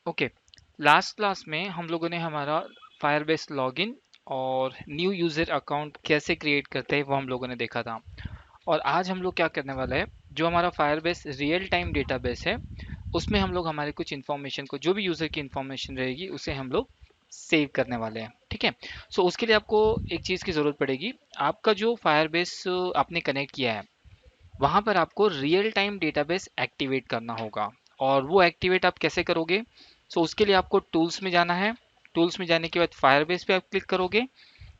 Okay, last class में हम लोगों ने हमारा फायरबेस लॉगिन और न्यू यूज़र अकाउंट कैसे क्रिएट करते हैं वो हम लोगों ने देखा था। और आज हम लोग क्या करने वाले हैं, जो हमारा फायरबेस रियल टाइम डेटाबेस है उसमें हम लोग हमारे कुछ इन्फॉर्मेशन को, जो भी यूज़र की इन्फॉर्मेशन रहेगी उसे हम लोग सेव करने वाले हैं। ठीक है, सो उसके लिए आपको एक चीज़ की ज़रूरत पड़ेगी। आपका जो फायरबेस आपने कनेक्ट किया है वहाँ पर आपको रियल टाइम डेटाबेस एक्टिवेट करना होगा। और वो एक्टिवेट आप कैसे करोगे? सो उसके लिए आपको टूल्स में जाना है। टूल्स में जाने के बाद फायरबेस पे आप क्लिक करोगे।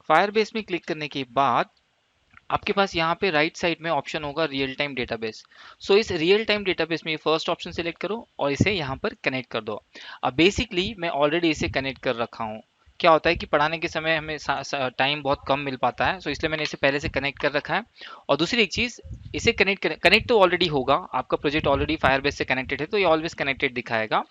फायरबेस में क्लिक करने के बाद आपके पास यहाँ पे राइट साइड में ऑप्शन होगा रियल टाइम डेटाबेस। सो इस रियल टाइम डेटाबेस में फर्स्ट ऑप्शन सेलेक्ट करो और इसे यहाँ पर कनेक्ट कर दो। अब बेसिकली मैं ऑलरेडी इसे कनेक्ट कर रखा हूँ। क्या होता है कि पढ़ाने के समय हमें टाइम बहुत कम मिल पाता है, सो इसलिए मैंने इसे पहले से कनेक्ट कर रखा है। और दूसरी एक चीज़, इसे कनेक्ट तो ऑलरेडी होगा, आपका प्रोजेक्ट ऑलरेडी फायरबेस से कनेक्टेड है तो ये ऑलवेज कनेक्टेड दिखाएगा।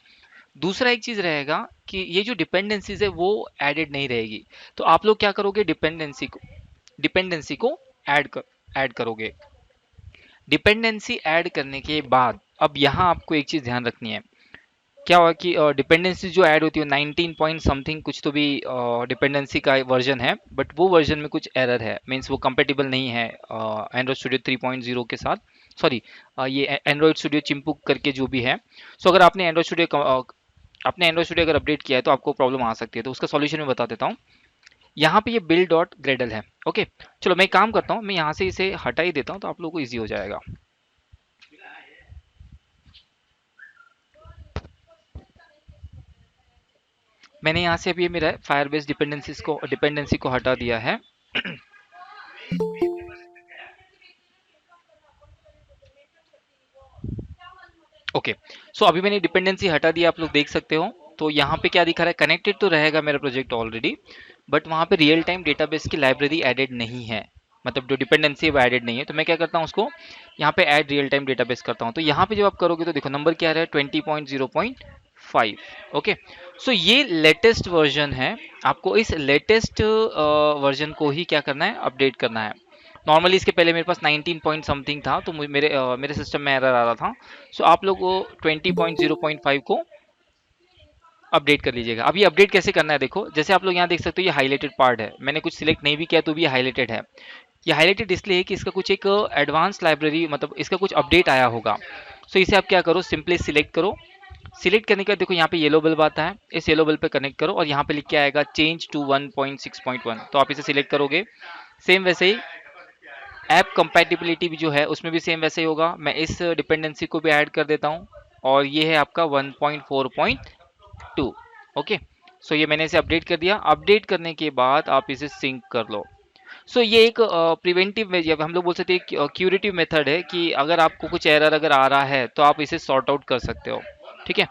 दूसरा एक चीज़ रहेगा कि ये जो डिपेंडेंसीज है वो एडेड नहीं रहेगी। तो आप लोग क्या करोगे, डिपेंडेंसी को ऐड कर ऐड करोगे। डिपेंडेंसी ऐड करने के बाद अब यहाँ आपको एक चीज़ ध्यान रखनी है। क्या हुआ कि डिपेंडेंसी जो ऐड होती है 19 पॉइंट समथिंग कुछ तो भी डिपेंडेंसी का वर्जन है, बट वो वर्जन में कुछ एरर है, मीन्स वो कंपेटिबल नहीं है एंड्रॉइड स्टूडियो 3.0 के साथ। सॉरी, ये एंड्रॉइड स्टूडियो चिंपू करके जो भी है। सो अगर आपने एंड्रॉइड स्टूडियो अगर अपडेट किया है तो आपको प्रॉब्लम आ सकती है, तो उसका सॉल्यूशन मैं बता देता हूँ। यहाँ पे ये बिल डॉट ग्रेडल है। ओके, चलो मैं एक काम करता हूँ, मैं यहाँ से इसे हटा ही देता हूँ तो आप लोगों को ईजी हो जाएगा। मैंने यहाँ से अभी मेरा फायरबेस डिपेंडेंसी को हटा दिया है। ओके, सो अभी मैंने डिपेंडेंसी हटा दिया, आप लोग देख सकते हो। तो यहाँ पे क्या दिखा रहा है, कनेक्टेड तो रहेगा मेरा प्रोजेक्ट ऑलरेडी, बट वहाँ पे रियल टाइम डेटाबेस की लाइब्रेरी एडेड नहीं है, मतलब जो डिपेंडेंसी है वो एडेड नहीं है। तो मैं क्या करता हूँ, उसको यहाँ पे ऐड रियल टाइम डेटाबेस करता हूँ। तो यहाँ पे जब आप करोगे तो देखो नंबर क्या रहा है, 20.0.5। ओके, सो ये लेटेस्ट वर्जन है। आपको इस लेटेस्ट वर्जन को ही क्या करना है, अपडेट करना है। नॉर्मली इसके पहले मेरे पास 19 पॉइंट समथिंग था, तो मेरे सिस्टम में एरर आ रहा था। सो आप लोग वो 20.0.5 को अपडेट कर लीजिएगा। अब ये अपडेट कैसे करना है, देखो जैसे आप लोग यहाँ देख सकते हो, ये हाईलाइटेड पार्ट है, मैंने कुछ सिलेक्ट नहीं भी किया तो भी ये हाईलाइटेड है। ये हाईलाइटेड इसलिए है कि इसका कुछ एक एडवांस लाइब्रेरी, मतलब इसका कुछ अपडेट आया होगा। सो इसे आप क्या करो, सिंपली सिलेक्ट करो। सिलेक्ट करने के बाद देखो यहाँ पे येलो बल्ब आता है, इस येलो बल्ब पे कनेक्ट करो और यहाँ पे लिख के आएगा चेंज टू 1.6.1, तो आप इसे सिलेक्ट करोगे। सेम वैसे ही ऐप कंपैटिबिलिटी भी जो है उसमें भी सेम वैसे ही होगा। मैं इस डिपेंडेंसी को भी ऐड कर देता हूँ और ये है आपका 1.4.2। ओके, सो ये मैंने इसे अपडेट कर दिया। अपडेट करने के बाद आप इसे सिंक कर लो। सो ये एक प्रिवेंटिव, या हम लोग बोल सकते हैं क्यूरेटिव मेथड है कि अगर आपको कुछ एरर अगर आ रहा है तो आप इसे सॉर्ट आउट कर सकते हो। ठीक है,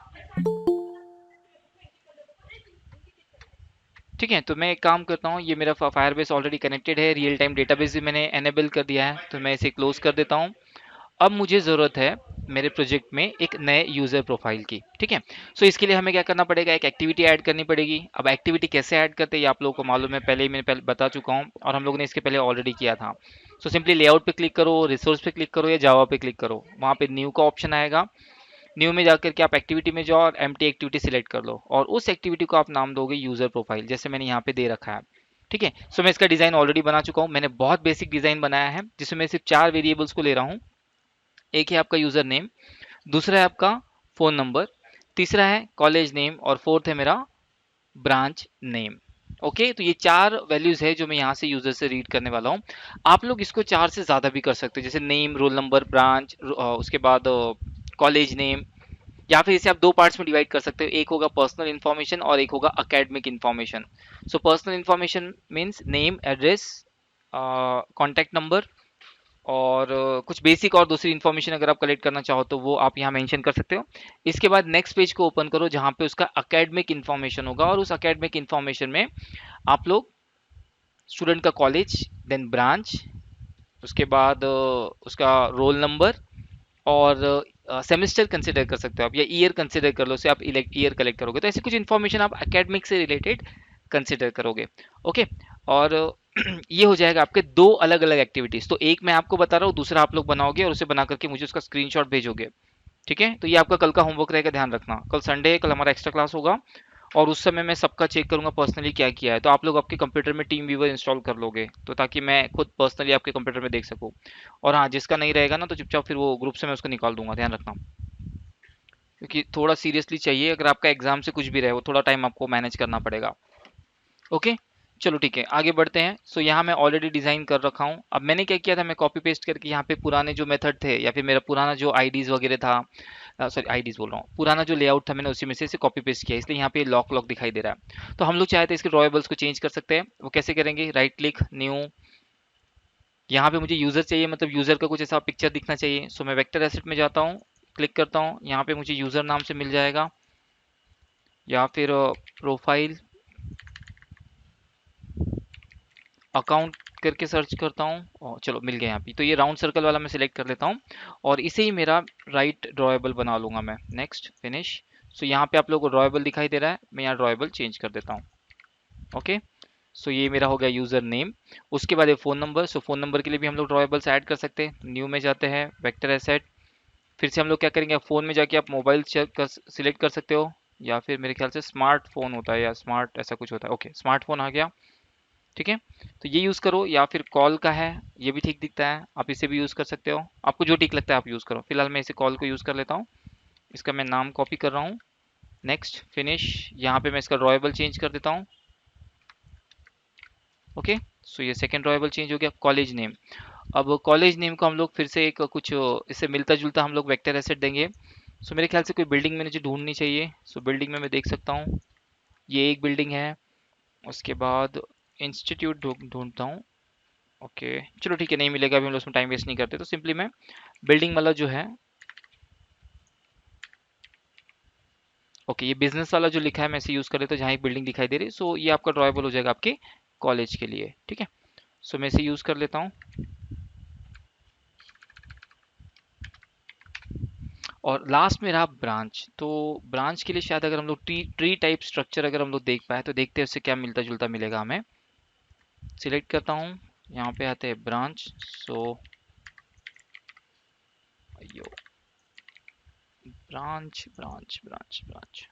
ठीक है, तो मैं एक काम करता हूँ, ये मेरा फायरबेस ऑलरेडी कनेक्टेड है, रियल टाइम डेटाबेस भी मैंने एनेबल कर दिया है, तो मैं इसे क्लोज कर देता हूँ। अब मुझे ज़रूरत है मेरे प्रोजेक्ट में एक नए यूज़र प्रोफाइल की। ठीक है, सो इसके लिए हमें क्या करना पड़ेगा, एक एक्टिविटी ऐड करनी पड़ेगी। अब एक्टिविटी कैसे ऐड करते हैं ये आप लोगों को मालूम है, पहले बता चुका हूँ और हम लोगों ने इसके पहले ऑलरेडी किया था। सो सिंपली लेआउट पे क्लिक करो, रिसोर्स पे क्लिक करो या जावा पे क्लिक करो, वहाँ पे न्यू का ऑप्शन आएगा। न्यू में जाकर के आप एक्टिविटी में जाओ और एम्प्टी एक्टिविटी सिलेक्ट कर लो और उस एक्टिविटी को आप नाम दोगे यूज़र प्रोफाइल, जैसे मैंने यहाँ पे दे रखा है। ठीक है, सो मैं इसका डिज़ाइन ऑलरेडी बना चुका हूँ, मैंने बहुत बेसिक डिज़ाइन बनाया है जिसमें मैं सिर्फ 4 वेरिएबल्स को ले रहा हूँ। एक है आपका यूज़र नेम, दूसरा है आपका फ़ोन नंबर, तीसरा है कॉलेज नेम और फोर्थ है मेरा ब्रांच नेम। ओके, तो ये 4 वैल्यूज़ है जो मैं यहाँ से यूज़र से रीड करने वाला हूँ। आप लोग इसको 4 से ज़्यादा भी कर सकते हो, जैसे नेम, रोल नंबर, ब्रांच, उसके बाद कॉलेज नेम, या फिर इसे आप 2 पार्ट्स में डिवाइड कर सकते हो। एक होगा पर्सनल इन्फॉर्मेशन और एक होगा academic information. So personal information means name, address, contact number और कुछ बेसिक और दूसरी इन्फॉर्मेशन अगर आप कलेक्ट करना चाहो तो वो आप यहाँ मेंशन कर सकते हो। इसके बाद नेक्स्ट पेज को ओपन करो जहाँ पे उसका अकेडमिक इन्फॉर्मेशन होगा और उस अकेडमिक इन्फॉर्मेशन में आप लोग स्टूडेंट का कॉलेज, देन ब्रांच, उसके बाद उसका रोल नंबर और सेमेस्टर कंसिडर कर सकते हो आप, या ईयर कंसिडर कर लो, से आप ईयर कलेक्ट करोगे तो ऐसे कुछ इन्फॉर्मेशन आप एकेडमिक से रिलेटेड कंसिडर करोगे। ओके, और ये हो जाएगा आपके 2 अलग अलग एक्टिविटीज। तो एक मैं आपको बता रहा हूँ, दूसरा आप लोग बनाओगे और उसे बना करके मुझे उसका स्क्रीनशॉट भेजोगे। ठीक है, तो ये आपका कल का होमवर्क रहेगा, ध्यान रखना। कल संडे है, कल हमारा एक्स्ट्रा क्लास होगा और उस समय मैं सबका चेक करूंगा पर्सनली क्या किया है। तो आप लोग आपके कंप्यूटर में टीम व्यूवर इंस्टॉल कर लोगे, तो ताकि मैं खुद पर्सनली आपके कंप्यूटर में देख सकूं। और हाँ, जिसका नहीं रहेगा ना, तो चुपचाप फिर वो ग्रुप से मैं उसको निकाल दूंगा, ध्यान रखना। क्योंकि थोड़ा सीरियसली चाहिए, अगर आपका एग्जाम से कुछ भी रहे, वो थोड़ा टाइम आपको मैनेज करना पड़ेगा। ओके, चलो ठीक है, आगे बढ़ते हैं। सो यहाँ मैं ऑलरेडी डिजाइन कर रखा हूँ। अब मैंने क्या किया था, मैं कॉपी पेस्ट करके यहाँ पे पुराने जो मेथड थे या फिर मेरा पुराना जो आईडीज वगैरह था, सॉरी आईडीज बोल रहा हूँ, पुराना जो लेआउट था मैंने उसी में से कॉपी पेस्ट किया, इसलिए यहाँ पे लॉक लॉक दिखाई दे रहा है। तो हम लोग चाहते हैं इसके ड्रॉएबल्स को चेंज कर सकते हैं। वो कैसे करेंगे, राइट क्लिक न्यू, यहाँ पे मुझे यूजर चाहिए, मतलब यूजर का कुछ ऐसा पिक्चर दिखना चाहिए। सो मैं वेक्टर एसेट में जाता हूँ, क्लिक करता हूँ, यहाँ पे मुझे यूजर नाम से मिल जाएगा, या फिर प्रोफाइल अकाउंट करके सर्च करता हूँ और चलो मिल गया यहाँ पे। तो ये राउंड सर्कल वाला मैं सिलेक्ट कर लेता हूँ और इसे ही मेरा राइट ड्रॉएबल बना लूंगा मैं। Next finish. सो यहाँ पे आप लोगों को ड्रॉएबल दिखाई दे रहा है, मैं यहाँ ड्रॉएबल चेंज कर देता हूँ। ओके, सो ये मेरा हो गया यूजर नेम। उसके बाद ये फ़ोन नंबर। सो फ़ोन नंबर के लिए भी हम लोग ड्रॉएबल्स ऐड कर सकते हैं। न्यू में जाते हैं, वेक्टर एसेट, फिर से हम लोग क्या करेंगे, फ़ोन में जाके आप मोबाइल सिलेक्ट कर सकते हो, या फिर मेरे ख्याल से स्मार्टफोन होता है या स्मार्ट ऐसा कुछ होता है। ओके, स्मार्टफोन आ गया। ठीक है, तो ये यूज़ करो, या फिर कॉल का है, ये भी ठीक दिखता है, आप इसे भी यूज़ कर सकते हो। आपको जो ठीक लगता है आप यूज़ करो। फिलहाल मैं इसे कॉल को यूज़ कर लेता हूँ, इसका मैं नाम कॉपी कर रहा हूँ। नेक्स्ट फिनिश, यहाँ पे मैं इसका ड्रॉएबल चेंज कर देता हूँ। ओके, सो ये सेकंड ड्रॉएबल चेंज हो गया। कॉलेज नेम, अब कॉलेज नेम को हम लोग फिर से एक कुछ इससे मिलता जुलता हम लोग वेक्टर एसेट देंगे। सो मेरे ख्याल से कोई बिल्डिंग मुझे ढूंढनी चाहिए। सो बिल्डिंग में मैं देख सकता हूँ, ये एक बिल्डिंग है। उसके बाद इंस्टीट्यूट ढूंढता हूँ। ओके, चलो ठीक है, नहीं मिलेगा अभी, हम लोग उसमें टाइम वेस्ट नहीं करते। तो सिंपली मैं बिल्डिंग वाला जो है, ओके, ये बिजनेस वाला जो लिखा है मैं इसे यूज कर लेता हूँ, जहाँ एक बिल्डिंग दिखाई दे रही है। सो ये आपका ड्रॉएबल हो जाएगा आपके कॉलेज के लिए। ठीक है, सो मैं इसे यूज कर लेता हूँ। और लास्ट में रहा ब्रांच। तो ब्रांच के लिए शायद अगर हम लोग ट्री ट्री टाइप स्ट्रक्चर अगर हम लोग देख पाए, तो देखते हैं उससे क्या मिलता जुलता मिलेगा हमें। सिलेक्ट करता हूँ, यहाँ पे आते हैं ब्रांच। सो यो ब्रांच ब्रांच ब्रांच ब्रांच,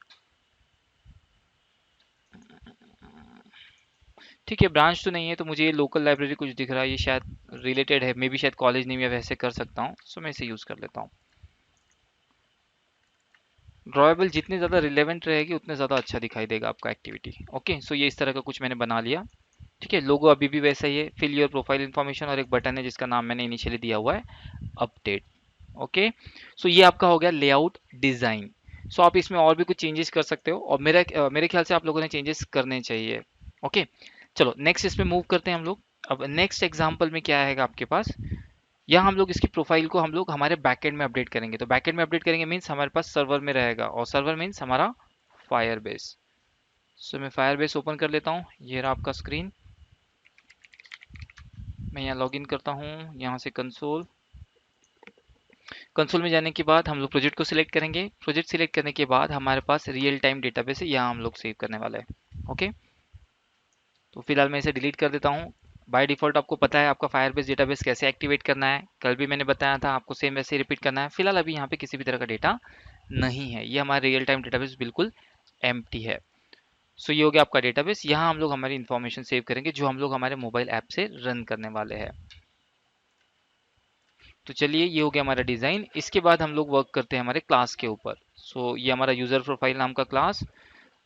ठीक है, ब्रांच तो नहीं है, तो मुझे ये लोकल लाइब्रेरी कुछ दिख रहा है, ये शायद रिलेटेड है, मे बी शायद कॉलेज नेम या वैसे कर सकता हूँ। सो मैं इसे यूज़ कर लेता हूँ। ड्रॉएबल जितनी ज़्यादा रिलेवेंट रहेगी उतने ज़्यादा अच्छा दिखाई देगा आपका एक्टिविटी। ओके, सो ये इस तरह का कुछ मैंने बना लिया। ठीक है, लोगो अभी भी वैसा ही है, फिल योर प्रोफाइल इन्फॉर्मेशन, और एक बटन है जिसका नाम मैंने इनिशियली दिया हुआ है अपडेट। ओके, सो ये आपका हो गया लेआउट डिज़ाइन। सो आप इसमें और भी कुछ चेंजेस कर सकते हो, और मेरे ख्याल से आप लोगों ने चेंजेस करने चाहिए। ओके, चलो नेक्स्ट इसमें मूव करते हैं हम लोग। अब नेक्स्ट एग्जांपल में क्या आएगा आपके पास, यहाँ हम लोग इसकी प्रोफाइल को हम लोग हमारे बैकएंड में अपडेट करेंगे। तो बैकएंड में अपडेट करेंगे मीन्स हमारे पास सर्वर में रहेगा, और सर्वर मीन्स हमारा फायरबेस। सो मैं फायरबेस ओपन कर लेता हूँ, ये रहा आपका स्क्रीन। मैं यहाँ लॉगिन करता हूँ, यहाँ से कंसोल। कंसोल में जाने के बाद हम लोग प्रोजेक्ट को सिलेक्ट करेंगे। प्रोजेक्ट सिलेक्ट करने के बाद हमारे पास रियल टाइम डेटाबेस है, यहाँ हम लोग सेव करने वाले हैं। ओके, तो फिलहाल मैं इसे डिलीट कर देता हूँ। बाय डिफ़ॉल्ट आपको पता है आपका फायरबेस डेटाबेस कैसे एक्टिवेट करना है, कल भी मैंने बताया था, आपको सेम वैसे ही रिपीट करना है। फिलहाल अभी यहाँ पे किसी भी तरह का डेटा नहीं है, ये हमारा रियल टाइम डेटाबेस बिल्कुल एम्प्टी है। सो ये हो गया आपका डेटाबेस। यहाँ हम लोग हमारी इन्फॉर्मेशन सेव करेंगे जो हम लोग हमारे मोबाइल ऐप से रन करने वाले हैं। तो चलिए, ये हो गया हमारा डिज़ाइन। इसके बाद हम लोग वर्क करते हैं हमारे क्लास के ऊपर। सो ये हमारा यूज़र प्रोफाइल नाम का क्लास,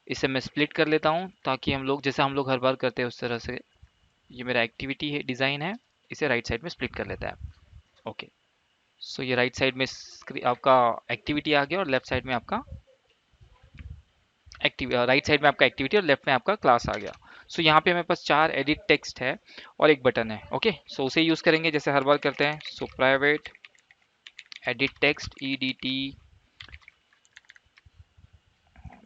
इसे मैं स्प्लिट कर लेता हूँ ताकि हम लोग जैसा हम लोग हर बार करते हैं उस तरह से। ये मेरा एक्टिविटी है, डिज़ाइन है, इसे राइट साइड में स्प्लिट कर लेता है। ओके, सो ये राइट साइड में आपका एक्टिविटी आ गया, और लेफ्ट साइड में आपका राइट साइड में आपका एक्टिविटी और लेफ्ट में आपका क्लास आ गया। सो यहाँ पे हमारे पास 4 एडिट टेक्स्ट है और एक बटन है। ओके, सो उसे यूज़ करेंगे जैसे हर बार करते हैं। So private edit text EDT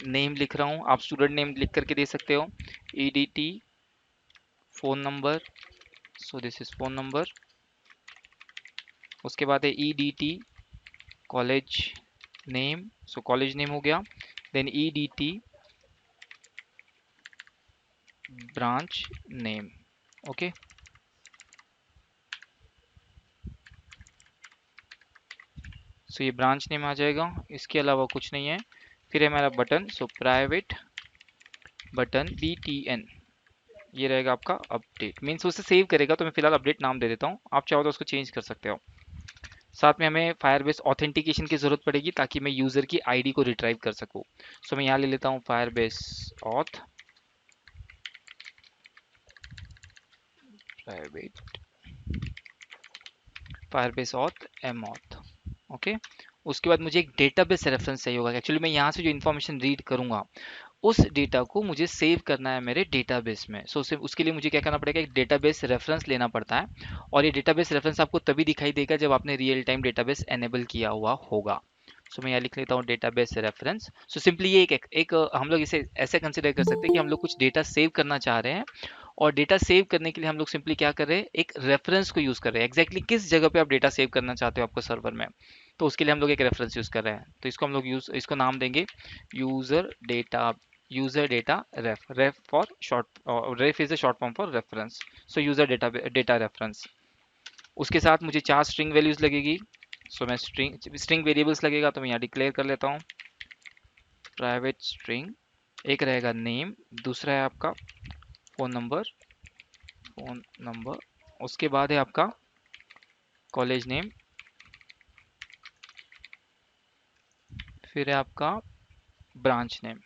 name लिख रहा हूँ, आप स्टूडेंट नेम लिख करके दे सकते हो। EDT phone number, so this is phone number. उसके बाद है EDT college name, so college name हो गया। Then EDT branch name. Okay, so ये ब्रांच नेम आ जाएगा, इसके अलावा कुछ नहीं है। फिर है हमारा button, so private button BTN, ये रहेगा आपका अपडेट, मीन्स उसे सेव करेगा, तो मैं फिलहाल अपडेट नाम दे देता हूँ, आप चाहो तो उसको चेंज कर सकते हो। साथ में हमें फायरबेस ऑथेंटिकेशन की जरूरत पड़ेगी ताकि मैं यूजर की आईडी को रिट्राइव कर सकूं। सो मैं यहाँ ले लेता हूँ Firebase auth private Firebase auth m auth. Okay, उसके बाद मुझे एक डेटाबेस रेफरेंस चाहिए होगा। एक्चुअली मैं यहाँ से जो इन्फॉर्मेशन रीड करूंगा उस डेटा को मुझे सेव करना है मेरे डेटाबेस में। सो उसके लिए मुझे क्या करना पड़ेगा, एक डेटाबेस रेफरेंस लेना पड़ता है, और ये डेटाबेस रेफरेंस आपको तभी दिखाई देगा जब आपने रियल टाइम डेटाबेस एनेबल किया हुआ होगा। सो मैं यहाँ लिख लेता हूँ डेटाबेस रेफरेंस। सो सिंपली ये एक हम लोग इसे ऐसे कंसिडर कर सकते हैं कि हम लोग कुछ डेटा सेव करना चाह रहे हैं, और डेटा सेव करने के लिए हम लोग सिंपली क्या कर रहे हैं, एक रेफरेंस को यूज कर रहे हैं। एग्जैक्टली किस जगह पे आप डेटा सेव करना चाहते हो आपको सर्वर में, तो उसके लिए हम लोग एक रेफरेंस यूज कर रहे हैं। तो इसको हम लोग इसको नाम देंगे user data ref for short, ref is a short form for reference. So user data reference. उसके साथ मुझे 4 स्ट्रिंग वैल्यूज लगेगी। सो मैं स्ट्रिंग वेरिएबल्स लगेगा, तो मैं यहाँ डिक्लेयर कर लेता हूँ प्राइवेट स्ट्रिंग। एक रहेगा नेम, दूसरा है आपका फोन नंबर, उसके बाद है आपका कॉलेज नेम, फिर है आपका ब्रांच नेम।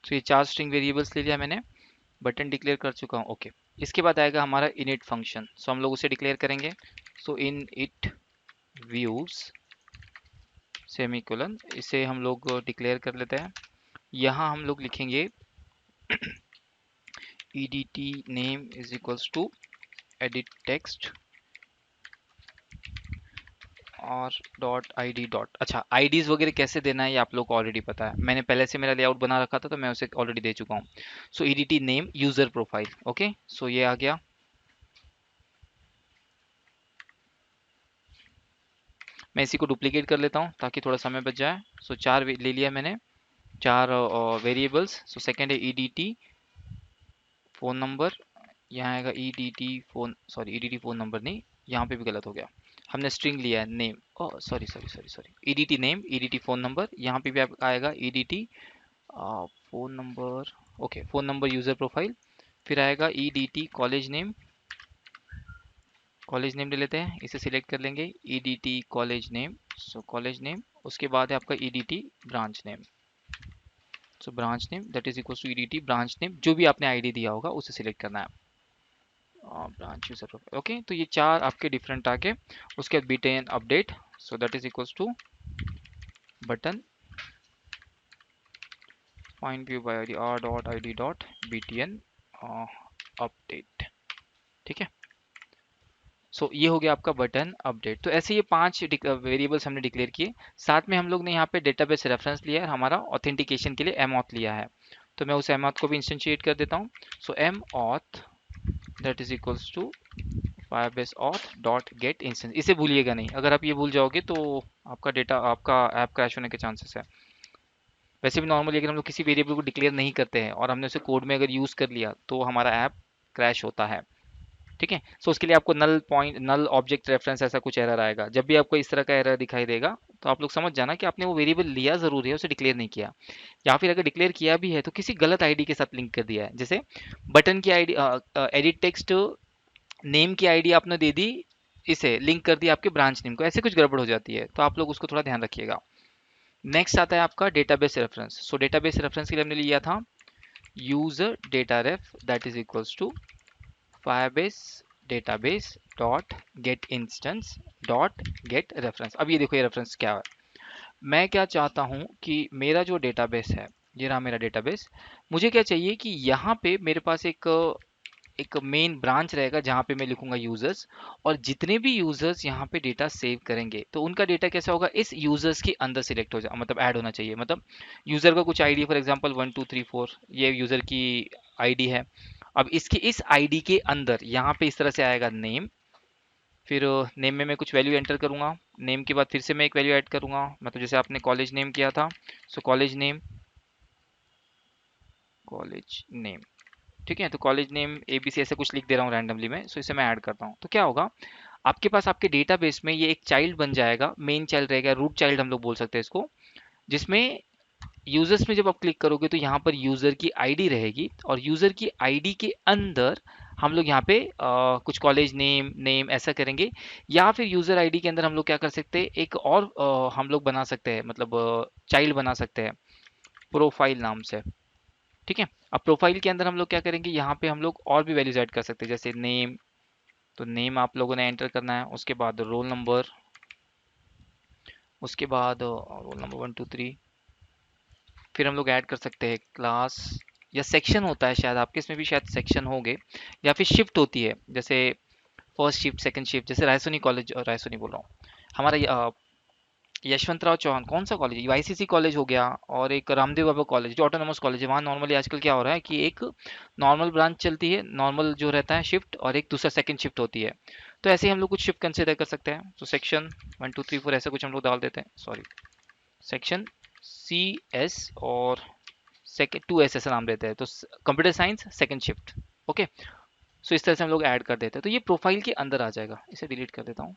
तो ये 4 स्ट्रिंग वेरिएबल्स ले लिया मैंने, बटन डिक्लेयर कर चुका हूँ। ओके, इसके बाद आएगा हमारा इनिट फंक्शन। सो हम लोग उसे डिक्लेयर करेंगे। सो इन इट व्यूज सेमीकोलन, इसे हम लोग डिक्लेयर कर लेते हैं। यहाँ हम लोग लिखेंगे edt name is equals to edit text और डॉट ID डॉट। अच्छा, आईडीज वगैरह कैसे देना है ये आप लोग को ऑलरेडी पता है, मैंने पहले से मेरा लेआउट बना रखा था, तो मैं उसे ऑलरेडी दे चुका हूँ। So edt name user profile. Okay, so ये आ गया। मैं इसी को डुप्लीकेट कर लेता हूँ ताकि थोड़ा समय बच जाए। सो 4 ले लिया मैंने, 4 वेरिएबल्स। सो सेकेंड है edt फोन नंबर, यहाँ आएगा edt phone, sorry edt phone number नहीं, यहाँ पे भी गलत हो गया, हमने स्ट्रिंग लिया है name. Oh sorry sorry sorry sorry, edt name edt phone number, यहाँ पे भी आएगा edt phone number. Okay, phone number user profile. फिर आएगा edt कॉलेज नेम ले लेते हैं, इसे सिलेक्ट कर लेंगे edt college name. So college name, उसके बाद है आपका edt branch name. So branch name that is equal to edt branch name, जो भी आपने आईडी दिया होगा उसे सिलेक्ट करना है, ब्रांच यूजर प्रोफाइल। ओके, तो ये 4 आपके डिफरेंट आ गए। उसके बाद btn update, so that is equal to button find view by id r dot id dot btn update. ठीक है, सो ये हो गया आपका बटन अपडेट। तो ऐसे ये 5 वेरिएबल्स हमने डिक्लेयर किए। साथ में हम लोग ने यहाँ पे डेटाबेस रेफरेंस लिया है, हमारा ऑथेंटिकेशन के लिए mauth लिया है। तो मैं उस mauth को भी इंस्टेंशिएट कर देता हूँ। So mauth that is equals to Firebase auth dot get instance. इसे भूलिएगा नहीं, अगर आप ये भूल जाओगे तो आपका ऐप क्रैश होने के चांसेस है। वैसे भी नॉर्मली अगर हम लोग किसी वेरिएबल को डिक्लेयर नहीं करते हैं और हमने उसे कोड में अगर यूज़ कर लिया तो हमारा ऐप क्रैश होता है। ठीक है, सो उसके लिए आपको नल ऑब्जेक्ट रेफरेंस ऐसा कुछ एरर आएगा। जब भी आपको इस तरह का एरर दिखाई देगा तो आप लोग समझ जाना कि आपने वो वेरिएबल लिया जरूर है, उसे डिक्लेयर नहीं किया, या फिर अगर डिक्लेयर किया भी है तो किसी गलत आईडी के साथ लिंक कर दिया है। जैसे बटन की आईडी, एडिट टेक्स्ट नेम की आईडी आपने दे दी, इसे लिंक कर दिया आपके ब्रांच नेम को, ऐसे कुछ गड़बड़ हो जाती है, तो आप लोग उसको थोड़ा ध्यान रखिएगा। नेक्स्ट आता है आपका database reference. So database reference के लिए हमने लिया था user data ref that is equals to Firebase database dot get instance dot get reference. अब ये देखो ये रेफरेंस क्या है, मैं क्या चाहता हूँ कि मेरा जो डेटाबेस है, ये रहा मेरा डेटाबेस, मुझे क्या चाहिए कि यहाँ पे मेरे पास एक एक मेन ब्रांच रहेगा जहाँ पे मैं लिखूंगा यूजर्स, और जितने भी यूजर्स यहाँ पे डेटा सेव करेंगे तो उनका डेटा कैसा होगा, इस यूजर्स के अंदर सिलेक्ट हो जाए, मतलब ऐड होना चाहिए। मतलब यूजर का कुछ आईडी, फॉर एग्जांपल 1234, ये यूजर की आईडी है। अब इसके इस आईडी के अंदर यहाँ पे इस तरह से आएगा नेम, फिर नेम में मैं कुछ वैल्यू एंटर करूंगा, नेम के बाद फिर से मैं एक वैल्यू ऐड करूंगा, मतलब जैसे आपने कॉलेज नेम किया था। सो कॉलेज नेम ठीक है, तो कॉलेज नेम ABC ऐसे कुछ लिख दे रहा हूँ रैंडमली मैं, सो इसे मैं ऐड करता हूँ। तो क्या होगा, आपके पास आपके डेटाबेस में ये एक चाइल्ड बन जाएगा, मेन चाइल्ड रहेगा, रूट चाइल्ड हम लोग बोल सकते हैं इसको, जिसमें यूजर्स में जब आप क्लिक करोगे तो यहाँ पर यूजर की आईडी रहेगी, और यूजर की आईडी के अंदर हम लोग यहाँ पे कुछ कॉलेज नेम नेम ऐसा करेंगे, या फिर यूजर आईडी के अंदर हम लोग क्या कर सकते हैं, एक और हम लोग बना सकते हैं, मतलब चाइल्ड बना सकते हैं प्रोफाइल नाम से। ठीक है, अब प्रोफाइल के अंदर हम लोग क्या करेंगे, यहाँ पे हम लोग और भी वैल्यूज ऐड कर सकते हैं, जैसे नेम, तो नेम आप लोगों ने एंटर करना है, उसके बाद रोल नंबर, उसके बाद रोल नंबर 1 2 3, फिर हम लोग ऐड कर सकते हैं क्लास, या सेक्शन होता है शायद आपके इसमें भी, शायद सेक्शन होंगे, या फिर शिफ्ट होती है, जैसे फर्स्ट शिफ्ट सेकंड शिफ्ट, जैसे रायसोनी कॉलेज, रायसोनी बोल रहा हूँ, हमारा यशवंतराव चौहान कौन सा कॉलेज, YCC कॉलेज हो गया, और एक रामदेव बाबा कॉलेज जो ऑटोनोमस कॉलेज है, वहाँ नॉर्मली आजकल क्या हो रहा है कि एक नॉर्मल ब्रांच चलती है, नॉर्मल जो रहता है शिफ्ट, और एक दूसरा सेकंड शिफ्ट होती है। तो ऐसे ही हम लोग कुछ शिफ्ट कंसिडर कर सकते हैं, तो सेक्शन 1 2 3 4 ऐसा कुछ हम लोग डाल देते हैं, सॉरी सेक्शन CS, और सेकंड 2S ऐसा नाम रहता है, तो computer science second shift. Okay, so इस तरह से हम लोग ऐड कर देते हैं, तो ये प्रोफाइल के अंदर आ जाएगा, इसे डिलीट कर देता हूँ।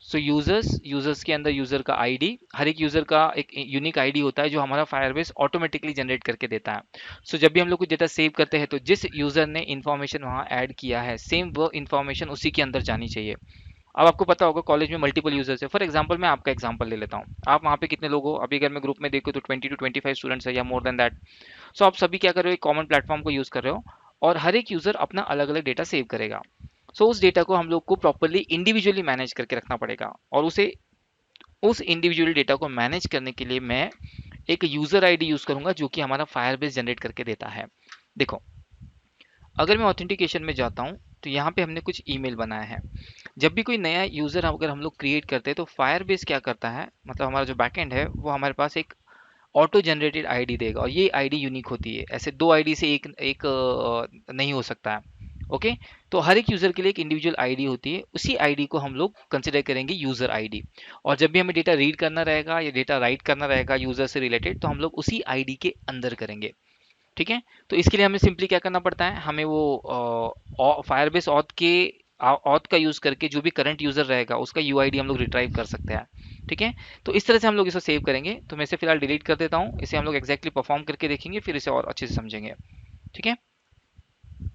सो यूजर्स के अंदर यूजर का आईडी, हर एक यूजर का एक यूनिक आईडी होता है जो हमारा फायरबेस ऑटोमेटिकली जनरेट करके देता है। सो जब भी हम लोग कुछ डेटा सेव करते हैं तो जिस यूजर ने इन्फॉर्मेशन वहाँ ऐड किया है, सेम वो इन्फॉर्मेशन उसी के अंदर जानी चाहिए। अब आपको पता होगा कॉलेज में मल्टीपल यूजर्स है, फॉर एग्जांपल मैं आपका एग्जांपल ले लेता हूँ, आप वहाँ पे कितने लोग हो, अभी अगर मैं ग्रुप में देखूँ तो 20 to 25 स्टूडेंट्स है, या मोर देन दैट। सो आप सभी क्या कर रहे हो, एक कॉमन प्लेटफॉर्म को यूज कर रहे हो, और हर एक यूजर अपना अलग अलग डेटा सेव करेगा। सो उस डेटा को हम लोग को प्रॉपरली इंडिविजुअली मैनेज करके रखना पड़ेगा, और उसे उस इंडिविजुअल डेटा को मैनेज करने के लिए मैं एक यूजर आईडी यूज करूंगा जो कि हमारा फायरबेस जनरेट करके देता है। देखो, अगर मैं ऑथेंटिकेशन में जाता हूं तो यहाँ पे हमने कुछ ईमेल बनाया है। जब भी कोई नया यूजर अगर हम लोग क्रिएट करते हैं तो फायरबेस क्या करता है, मतलब हमारा जो बैकएंड है वो हमारे पास एक ऑटो जनरेटेड आईडी देगा, और ये आईडी यूनिक होती है, ऐसे दो आईडी से एक एक नहीं हो सकता है। ओके, तो हर एक यूजर के लिए एक इंडिविजुअल आईडी होती है, उसी आईडी को हम लोग कंसिडर करेंगे यूजर आईडी, और जब भी हमें डेटा रीड करना रहेगा या डेटा राइट करना रहेगा यूजर से रिलेटेड, तो हम लोग उसी आईडी के अंदर करेंगे। ठीक है, तो इसके लिए हमें सिंपली क्या करना पड़ता है, हमें वो फायरबेस ऑथ के ऑथ का यूज करके जो भी करंट यूजर रहेगा उसका यूआईडी हम लोग रिट्राइव कर सकते हैं। ठीक है, तो इस तरह से हम लोग इसे सेव करेंगे, तो मैं इसे फिलहाल डिलीट कर देता हूँ, इसे हम लोग एक्जैक्टली परफॉर्म करके देखेंगे, फिर इसे और अच्छे से समझेंगे। ठीक है,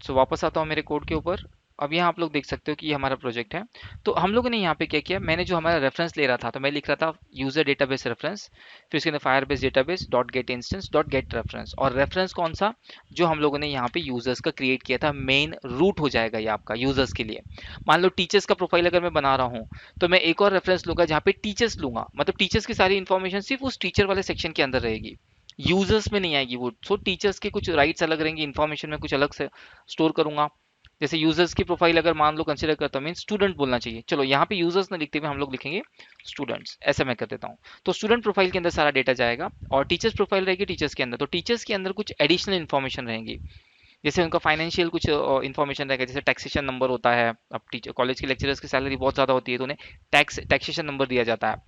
सो वापस आता हूँ मेरे कोड के ऊपर। अब यहाँ आप लोग देख सकते हो कि ये हमारा प्रोजेक्ट है। तो हम लोगों ने यहाँ पे क्या किया, मैंने जो हमारा रेफरेंस ले रहा था तो मैं लिख रहा था यूजर डेटाबेस रेफरेंस, फिर उसके अंदर Firebase database dot get instance dot get reference, और रेफरेंस कौन सा, जो हम लोगों ने यहाँ पे यूजर्स का क्रिएट किया था, मेन रूट हो जाएगा ये आपका यूजर्स के लिए। मान लो टीचर्स का प्रोफाइल अगर मैं बना रहा हूँ तो मैं एक और रेफरेंस लूंगा जहाँ पे टीचर्स लूंगा, मतलब टीचर्स की सारी इन्फॉर्मेशन सिर्फ उस टीचर वाले सेक्शन के अंदर रहेगी, यूजर्स में नहीं आएगी वो। सो टीचर्स के कुछ राइट्स अलग रहेंगे, इन्फॉर्मेशन में कुछ अलग से स्टोर करूंगा। जैसे यूजर्स की प्रोफाइल अगर मान लो कंसिडर करता हूँ, मीन स्टूडेंट बोलना चाहिए, चलो यहाँ पे यूजर्स ना लिखते हुए हम लोग लिखेंगे स्टूडेंट्स, ऐसा मैं कर देता हूँ। तो स्टूडेंट प्रोफाइल के अंदर सारा डेटा जाएगा, और टीचर्स प्रोफाइल रहेगी टीचर्स के अंदर, तो टीचर्स के अंदर कुछ एडिशनल इन्फॉर्मेशन रहेंगी, जैसे उनका फाइनेंशियल कुछ इन्फॉर्मेशन रहेगा, जैसे टैक्सेशन नंबर होता है, अब टीचर कॉलेज के लेक्चरर्स की सैलरी बहुत ज़्यादा होती है तो उन्हें टैक्सेशन नंबर दिया जाता है।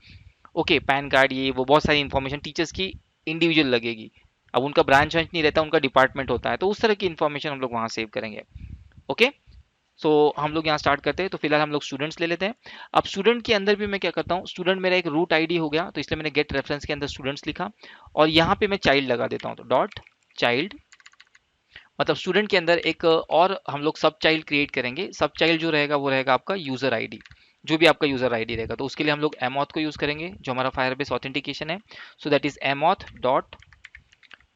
ओके, पैन कार्ड, ये वो बहुत सारी इन्फॉर्मेशन टीचर्स की इंडिविजुअल लगेगी। अब उनका ब्रांच वांच नहीं रहता, उनका डिपार्टमेंट होता है, तो उस तरह की इन्फॉर्मेशन हम लोग वहाँ सेव करेंगे। ओके, सो हम लोग यहाँ स्टार्ट करते हैं, तो फिलहाल हम लोग स्टूडेंट्स ले लेते हैं। अब स्टूडेंट के अंदर भी मैं क्या करता हूँ, स्टूडेंट मेरा एक रूट आईडी हो गया, तो इसलिए मैंने गेट रेफरेंस के अंदर स्टूडेंट्स लिखा, और यहाँ पे मैं चाइल्ड लगा देता हूँ, तो डॉट चाइल्ड, मतलब स्टूडेंट के अंदर एक और हम लोग सब चाइल्ड क्रिएट करेंगे। सब चाइल्ड जो रहेगा वो रहेगा आपका यूजर आईडी, जो भी आपका यूजर आईडी रहेगा, तो उसके लिए हम लोग एमऑथ को यूज करेंगे जो हमारा फायरबेस ऑथेंटिकेशन है। So that is mAuth dot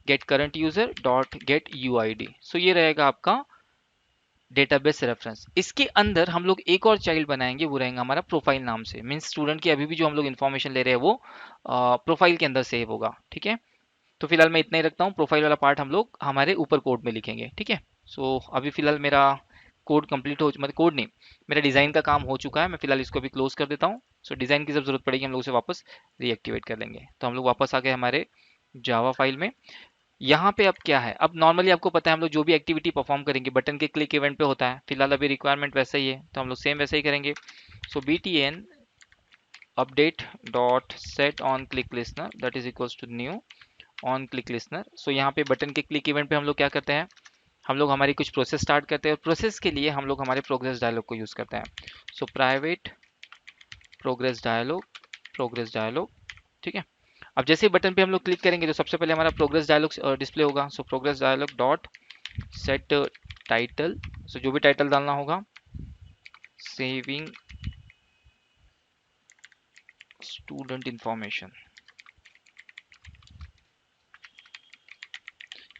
get current user dot get UID. So ये रहेगा आपका डेटाबेस रेफरेंस। इसके अंदर हम लोग एक और चाइल्ड बनाएंगे, वो रहेगा हमारा प्रोफाइल नाम से, मीन्स स्टूडेंट की अभी भी जो हम लोग इन्फॉर्मेशन ले रहे हैं वो प्रोफाइल के अंदर सेव होगा। ठीक है, तो फिलहाल मैं इतना ही रखता हूँ, प्रोफाइल वाला पार्ट हम लोग हमारे ऊपर कोड में लिखेंगे। ठीक है, सो अभी फिलहाल मेरा कोड कंप्लीट हो, मतलब कोड नहीं, मेरा डिज़ाइन का काम हो चुका है, मैं फिलहाल इसको भी क्लोज कर देता हूँ। सो डिज़ाइन की जब जरूरत पड़ेगी हम लोग उसे वापस रीएक्टिवेट कर लेंगे। तो हम लोग वापस आ गए हमारे जावा फाइल में। यहाँ पे अब क्या है, अब नॉर्मली आपको पता है हम लोग जो भी एक्टिविटी परफॉर्म करेंगे बटन के क्लिक इवेंट पे होता है, फिलहाल अभी रिक्वायरमेंट वैसा ही है तो हम लोग सेम वैसे ही करेंगे। सो btn update dot set on click listener that is equals to new on click listener. So यहाँ पे बटन के क्लिक इवेंट पे हम लोग क्या करते हैं, हम लोग हमारी कुछ प्रोसेस स्टार्ट करते हैं और प्रोसेस के लिए हम लोग हमारे प्रोग्रेस डायलॉग को यूज करते हैं। सो प्राइवेट प्रोग्रेस डायलॉग, ठीक है। अब जैसे ही बटन पे हम लोग क्लिक करेंगे तो सबसे पहले हमारा प्रोग्रेस डायलॉग डिस्प्ले होगा। So progress dialog dot set title, so जो भी टाइटल डालना होगा, सेविंग स्टूडेंट इंफॉर्मेशन,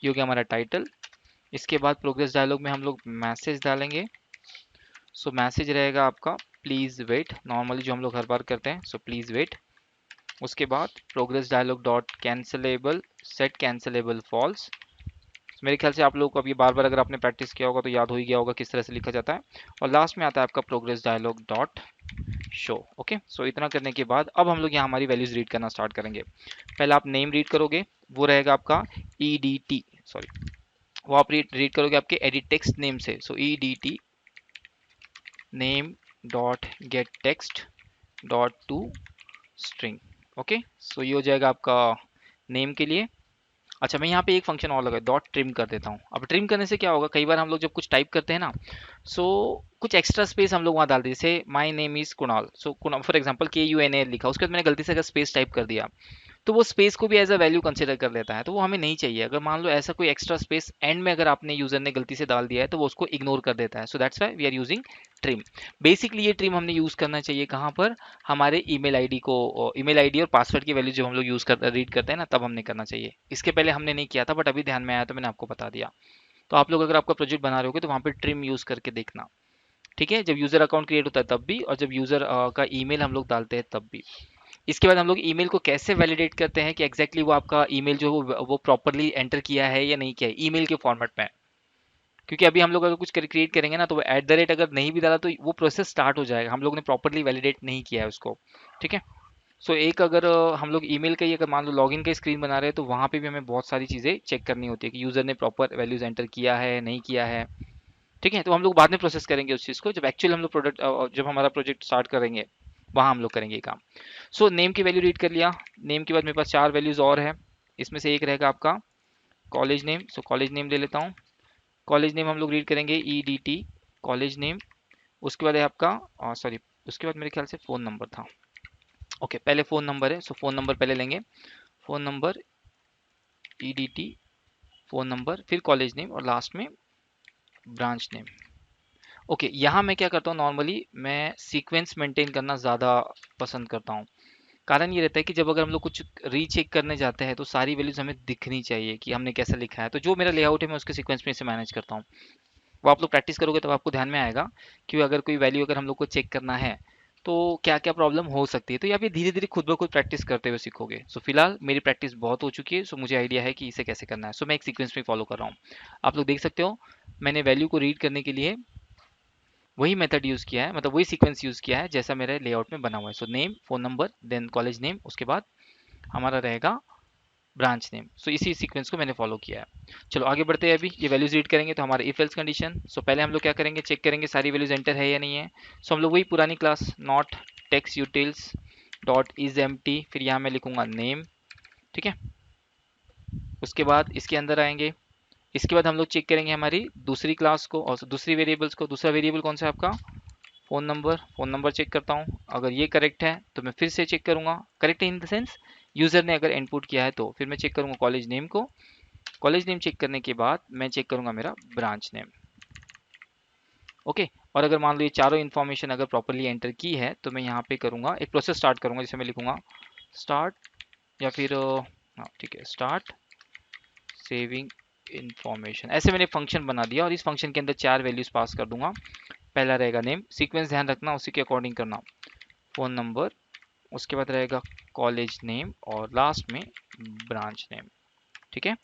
ये हो गया हमारा टाइटल। इसके बाद प्रोग्रेस डायलॉग में हम लोग मैसेज डालेंगे। सो मैसेज रहेगा आपका प्लीज वेट, नॉर्मली जो हम लोग हर बार करते हैं, सो प्लीज वेट। उसके बाद progress dialog dot cancelable, set cancelable false. मेरे ख्याल से आप लोगों को अब ये बार बार अगर आपने प्रैक्टिस किया होगा तो याद हो ही गया होगा किस तरह से लिखा जाता है। और लास्ट में आता है आपका progress dialog dot show. Okay, so इतना करने के बाद अब हम लोग यहाँ हमारी वैल्यूज रीड करना स्टार्ट करेंगे। पहले आप नेम रीड करोगे, वो रहेगा आपका ई डी टी, सॉरी, वो आप रीड करोगे आपके एडिट टेक्स्ट नेम से। So E D T name dot get text dot to string. Okay, so ये हो जाएगा आपका नेम के लिए। अच्छा, मैं यहाँ पे एक फंक्शन और लगा डॉट ट्रिम कर देता हूँ। अब ट्रिम करने से क्या होगा, कई बार हम लोग जब कुछ टाइप करते हैं ना, सो कुछ एक्स्ट्रा स्पेस हम लोग वहाँ डाल देते हैं। जैसे my name is Kunal, so Kunal for example KUNAL लिखा, उसके बाद मैंने गलती से अगर स्पेस टाइप कर दिया तो वो स्पेस को भी एज अ वैल्यू कंसिडर कर लेता है, तो वो हमें नहीं चाहिए। अगर मान लो ऐसा कोई एक्स्ट्रा स्पेस एंड में अगर आपने यूजर ने गलती से डाल दिया है तो वो उसको इग्नोर कर देता है। So that's why we are using trim. Basically ये ट्रिम हमने यूज करना चाहिए कहाँ पर, हमारे ईमेल आईडी को, ईमेल आईडी और पासवर्ड की वैल्यू जब हम लोग यूज करते रीड करते हैं ना, तब हमने करना चाहिए। इसके पहले हमने नहीं किया था, बट अभी ध्यान में आया तो मैंने आपको बता दिया। तो आप लोग अगर आपका प्रोजेक्ट बना रहे होगे तो वहाँ पे ट्रिम यूज करके देखना, ठीक है, जब यूजर अकाउंट क्रिएट होता है तब भी, और जब यूजर का ईमेल हम लोग डालते हैं तब भी। इसके बाद हम लोग ईमेल को कैसे वैलिडेट करते हैं कि एग्जैक्टली वो आपका ईमेल जो वो प्रॉपरली एंटर किया है या नहीं किया है ईमेल के फॉर्मेट में। क्योंकि अभी हम लोग अगर कुछ क्रिएट करेंगे ना तो वो एट द रेट अगर नहीं भी डाला तो वो प्रोसेस स्टार्ट हो जाएगा, हम लोग ने प्रॉपरली वैलिडेट नहीं किया है उसको, ठीक है। सो एक अगर हम लोग ईमेल का ही अगर मान लो लॉगिन का स्क्रीन बना रहे हैं तो वहाँ पे भी हमें बहुत सारी चीज़ें चेक करनी होती है कि यूज़र ने प्रॉपर वैल्यूज एंटर किया है नहीं किया है, ठीक है। तो हम लोग बाद में प्रोसेस करेंगे उस चीज़ को, जब एक्चुअली हम लोग प्रोडक्ट जब हमारा प्रोजेक्ट स्टार्ट करेंगे वहाँ हम लोग करेंगे ये काम। सो नेम की वैल्यू रीड कर लिया। नेम के बाद मेरे पास 4 वैल्यूज और है, इसमें से एक रहेगा आपका college name. So college name ले लेता हूँ। कॉलेज नेम हम लोग रीड करेंगे EDT कॉलेज नेम। उसके बाद है आपका सॉरी, उसके बाद मेरे ख्याल से फ़ोन नंबर था। ओके, पहले फ़ोन नंबर है, सो फ़ोन नंबर पहले लेंगे। Phone number EDT phone number, फिर कॉलेज नेम और लास्ट में ब्रांच नेम। ओके, यहाँ मैं क्या करता हूँ, नॉर्मली मैं सीक्वेंस मेंटेन करना ज़्यादा पसंद करता हूँ। कारण ये रहता है कि जब अगर हम लोग कुछ रीचेक करने जाते हैं तो सारी वैल्यूज हमें दिखनी चाहिए कि हमने कैसा लिखा है। तो जो मेरा लेआउट है मैं उसके सीक्वेंस में से मैनेज करता हूँ। वो आप लोग प्रैक्टिस करोगे तो आपको ध्यान में आएगा कि अगर कोई वैल्यू अगर हम लोग को चेक करना है तो क्या क्या प्रॉब्लम हो सकती है। तो ये आप ये धीरे धीरे खुद ब खुद प्रैक्टिस करते हुए सीखोगे। सो फिलहाल मेरी प्रैक्टिस बहुत हो चुकी है, सो मुझे आइडिया है कि इसे कैसे करना है। सो मैं एक सीक्वेंस में फॉलो कर रहा हूँ। आप लोग देख सकते हो मैंने वैल्यू को रीड करने के लिए वही मेथड यूज़ किया है, मतलब वही सीक्वेंस यूज़ किया है जैसा मेरे लेआउट में बना हुआ है। So name, phone number, then college name, उसके बाद हमारा रहेगा ब्रांच नेम। सो इसी सीक्वेंस को मैंने फॉलो किया है। चलो आगे बढ़ते हैं। अभी ये वैल्यूज रीड करेंगे तो हमारे इफ एल्स कंडीशन। सो पहले हम लोग क्या करेंगे, चेक करेंगे सारी वैल्यूज एंटर है या नहीं है। सो हम लोग वही पुरानी class not text utils dot is empty, फिर यहाँ मैं लिखूंगा नेम, ठीक है। उसके बाद इसके अंदर आएंगे। इसके बाद हम लोग चेक करेंगे हमारी दूसरी क्लास को और दूसरी वेरिएबल्स को। दूसरा वेरिएबल कौन सा है आपका, phone number. Phone number check करता हूँ, अगर ये करेक्ट है तो मैं फिर से चेक करूँगा, correct in the sense user ने अगर इनपुट किया है तो फिर मैं चेक करूँगा कॉलेज नेम को। कॉलेज नेम चेक करने के बाद मैं चेक करूँगा मेरा ब्रांच नेम, ओके। और अगर मान लो ये चारों इन्फॉर्मेशन अगर प्रॉपरली एंटर की है तो मैं यहाँ पे करूँगा एक प्रोसेस स्टार्ट करूँगा, जिसे मैं लिखूँगा स्टार्ट या फिर हाँ ठीक है, स्टार्ट सेविंग इन्फॉर्मेशन। ऐसे मैंने फंक्शन बना दिया और इस फंक्शन के अंदर 4 वैल्यूज पास कर दूंगा। पहला रहेगा नेम, सीक्वेंस ध्यान रखना उसी के अकॉर्डिंग करना, फ़ोन नंबर, उसके बाद रहेगा कॉलेज नेम और लास्ट में ब्रांच नेम, ठीक है।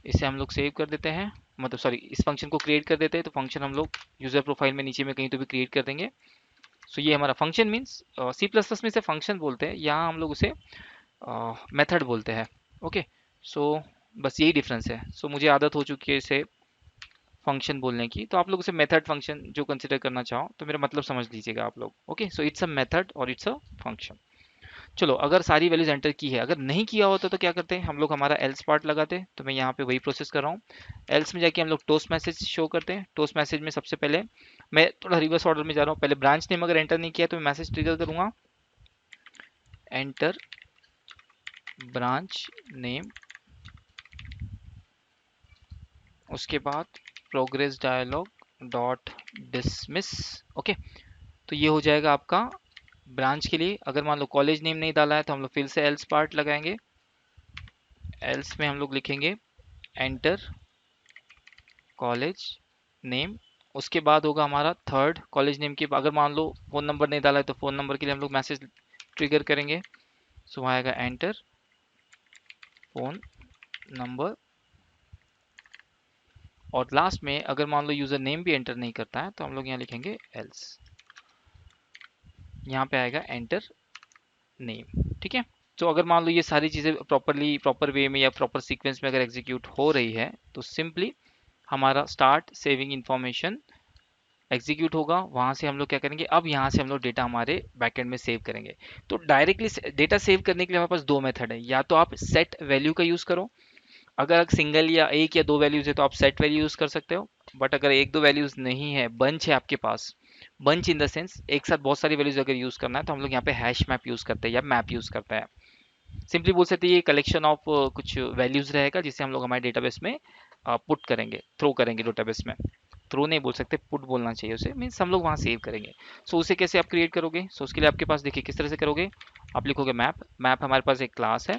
इसे हम लोग सेव कर देते हैं, मतलब सॉरी इस फंक्शन को क्रिएट कर देते हैं। तो फंक्शन हम लोग यूजर प्रोफाइल में नीचे में कहीं तो भी क्रिएट कर देंगे। सो ये हमारा फंक्शन मीन्स C++ में इसे फंक्शन बोलते हैं, यहाँ हम लोग उसे मेथड बोलते हैं, ओके। सो बस यही डिफरेंस है। सो मुझे आदत हो चुकी है इसे फंक्शन बोलने की, तो आप लोग उसे मेथड फंक्शन जो कंसिडर करना चाहो तो मेरा मतलब समझ लीजिएगा आप लोग, okay. So it's a method और इट्स अ फंक्शन। चलो अगर सारी वैल्यूज एंटर की है, अगर नहीं किया होता तो क्या करते हैं हम लोग, हमारा एल्स पार्ट लगाते हैं। तो मैं यहाँ पे वही प्रोसेस कर रहा हूँ। एल्स में जाके हम लोग टोस्ट मैसेज शो करते हैं। टोस्ट मैसेज में सबसे पहले मैं थोड़ा रिवर्स ऑर्डर में जा रहा हूँ। पहले ब्रांच नेम अगर एंटर नहीं किया तो मैं मैसेज ट्रिगर करूंगा, एंटर ब्रांच नेम। उसके बाद progress dialog dot dismiss. Okay, तो ये हो जाएगा आपका ब्रांच के लिए। अगर मान लो कॉलेज नेम नहीं डाला है तो हम लोग फिर से एल्स पार्ट लगाएंगे। एल्स में हम लोग लिखेंगे एंटर कॉलेज नेम। उसके बाद होगा हमारा थर्ड कॉलेज नेम के, अगर मान लो फ़ोन नंबर नहीं डाला है तो फ़ोन नंबर के लिए हम लोग मैसेज ट्रिगर करेंगे। सो वहाँ आएगा एंटर फ़ोन नंबर। और लास्ट में अगर मान लो यूज़र नेम भी एंटर नहीं करता है तो हम लोग यहाँ लिखेंगे एल्स। यहाँ पे आएगा एंटर नेम। ठीक है। तो अगर मान लो ये सारी चीज़ें प्रॉपर वे में या प्रॉपर सीक्वेंस में अगर एग्जीक्यूट हो रही है तो सिंपली हमारा स्टार्ट सेविंग इन्फॉर्मेशन एग्जीक्यूट होगा। वहां से हम लोग क्या करेंगे, अब यहाँ से हम लोग डेटा हमारे बैकएंड में सेव करेंगे। तो डायरेक्टली डेटा सेव करने के लिए हमारे पास दो मेथड है। या तो आप सेट वैल्यू का यूज़ करो, अगर सिंगल या एक या दो वैल्यूज है तो आप सेट वैल्यू यूज़ कर सकते हो। बट अगर एक दो वैल्यूज नहीं है, बंच है आपके पास, बंच इन द सेंस एक साथ बहुत सारी वैल्यूज अगर यूज़ करना है तो हम लोग यहाँ पे हैश मैप यूज़ करते हैं या मैप यूज़ करते हैं। सिंपली बोल सकते हैं ये कलेक्शन ऑफ कुछ वैल्यूज रहेगा जिसे हम लोग हमारे डेटाबेस में पुट करेंगे, थ्रो करेंगे डेटाबेस में। थ्रो नहीं बोल सकते, पुट बोलना चाहिए उसे, मीन्स हम लोग वहाँ सेव करेंगे। सो उसे कैसे आप क्रिएट करोगे? सो उसके लिए आपके पास देखिए किस तरह से करोगे। आप लिखोगे मैप। मैप हमारे पास एक क्लास है।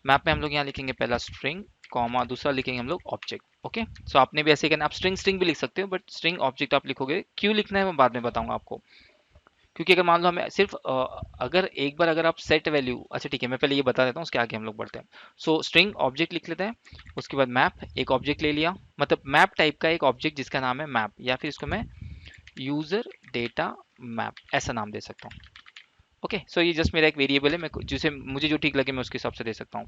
मैप में हम लोग यहाँ लिखेंगे पहला स्ट्रिंग कॉमा, दूसरा लिखेंगे हम लोग ऑब्जेक्ट। ओके, सो आपने भी ऐसे करना, आप स्ट्रिंग स्ट्रिंग भी लिख सकते हो बट स्ट्रिंग ऑब्जेक्ट आप लिखोगे। क्यों लिखना है मैं बाद में बताऊंगा आपको। क्योंकि अगर मान लो हमें सिर्फ अगर एक बार अगर आप सेट वैल्यू, अच्छा ठीक है मैं पहले ये बता देता हूँ उसके आगे हम लोग बढ़ते हैं। सो स्ट्रिंग ऑब्जेक्ट लिख लेते हैं। उसके बाद मैप, एक ऑब्जेक्ट ले लिया, मतलब मैप टाइप का एक ऑब्जेक्ट जिसका नाम है मैप, या फिर इसको मैं यूजर डेटा मैप ऐसा नाम दे सकता हूँ। ओके, सो ये जस्ट मेरा एक वेरिएबल है, मैं जिसे मुझे जो ठीक लगे मैं उसके हिसाब से दे सकता हूँ।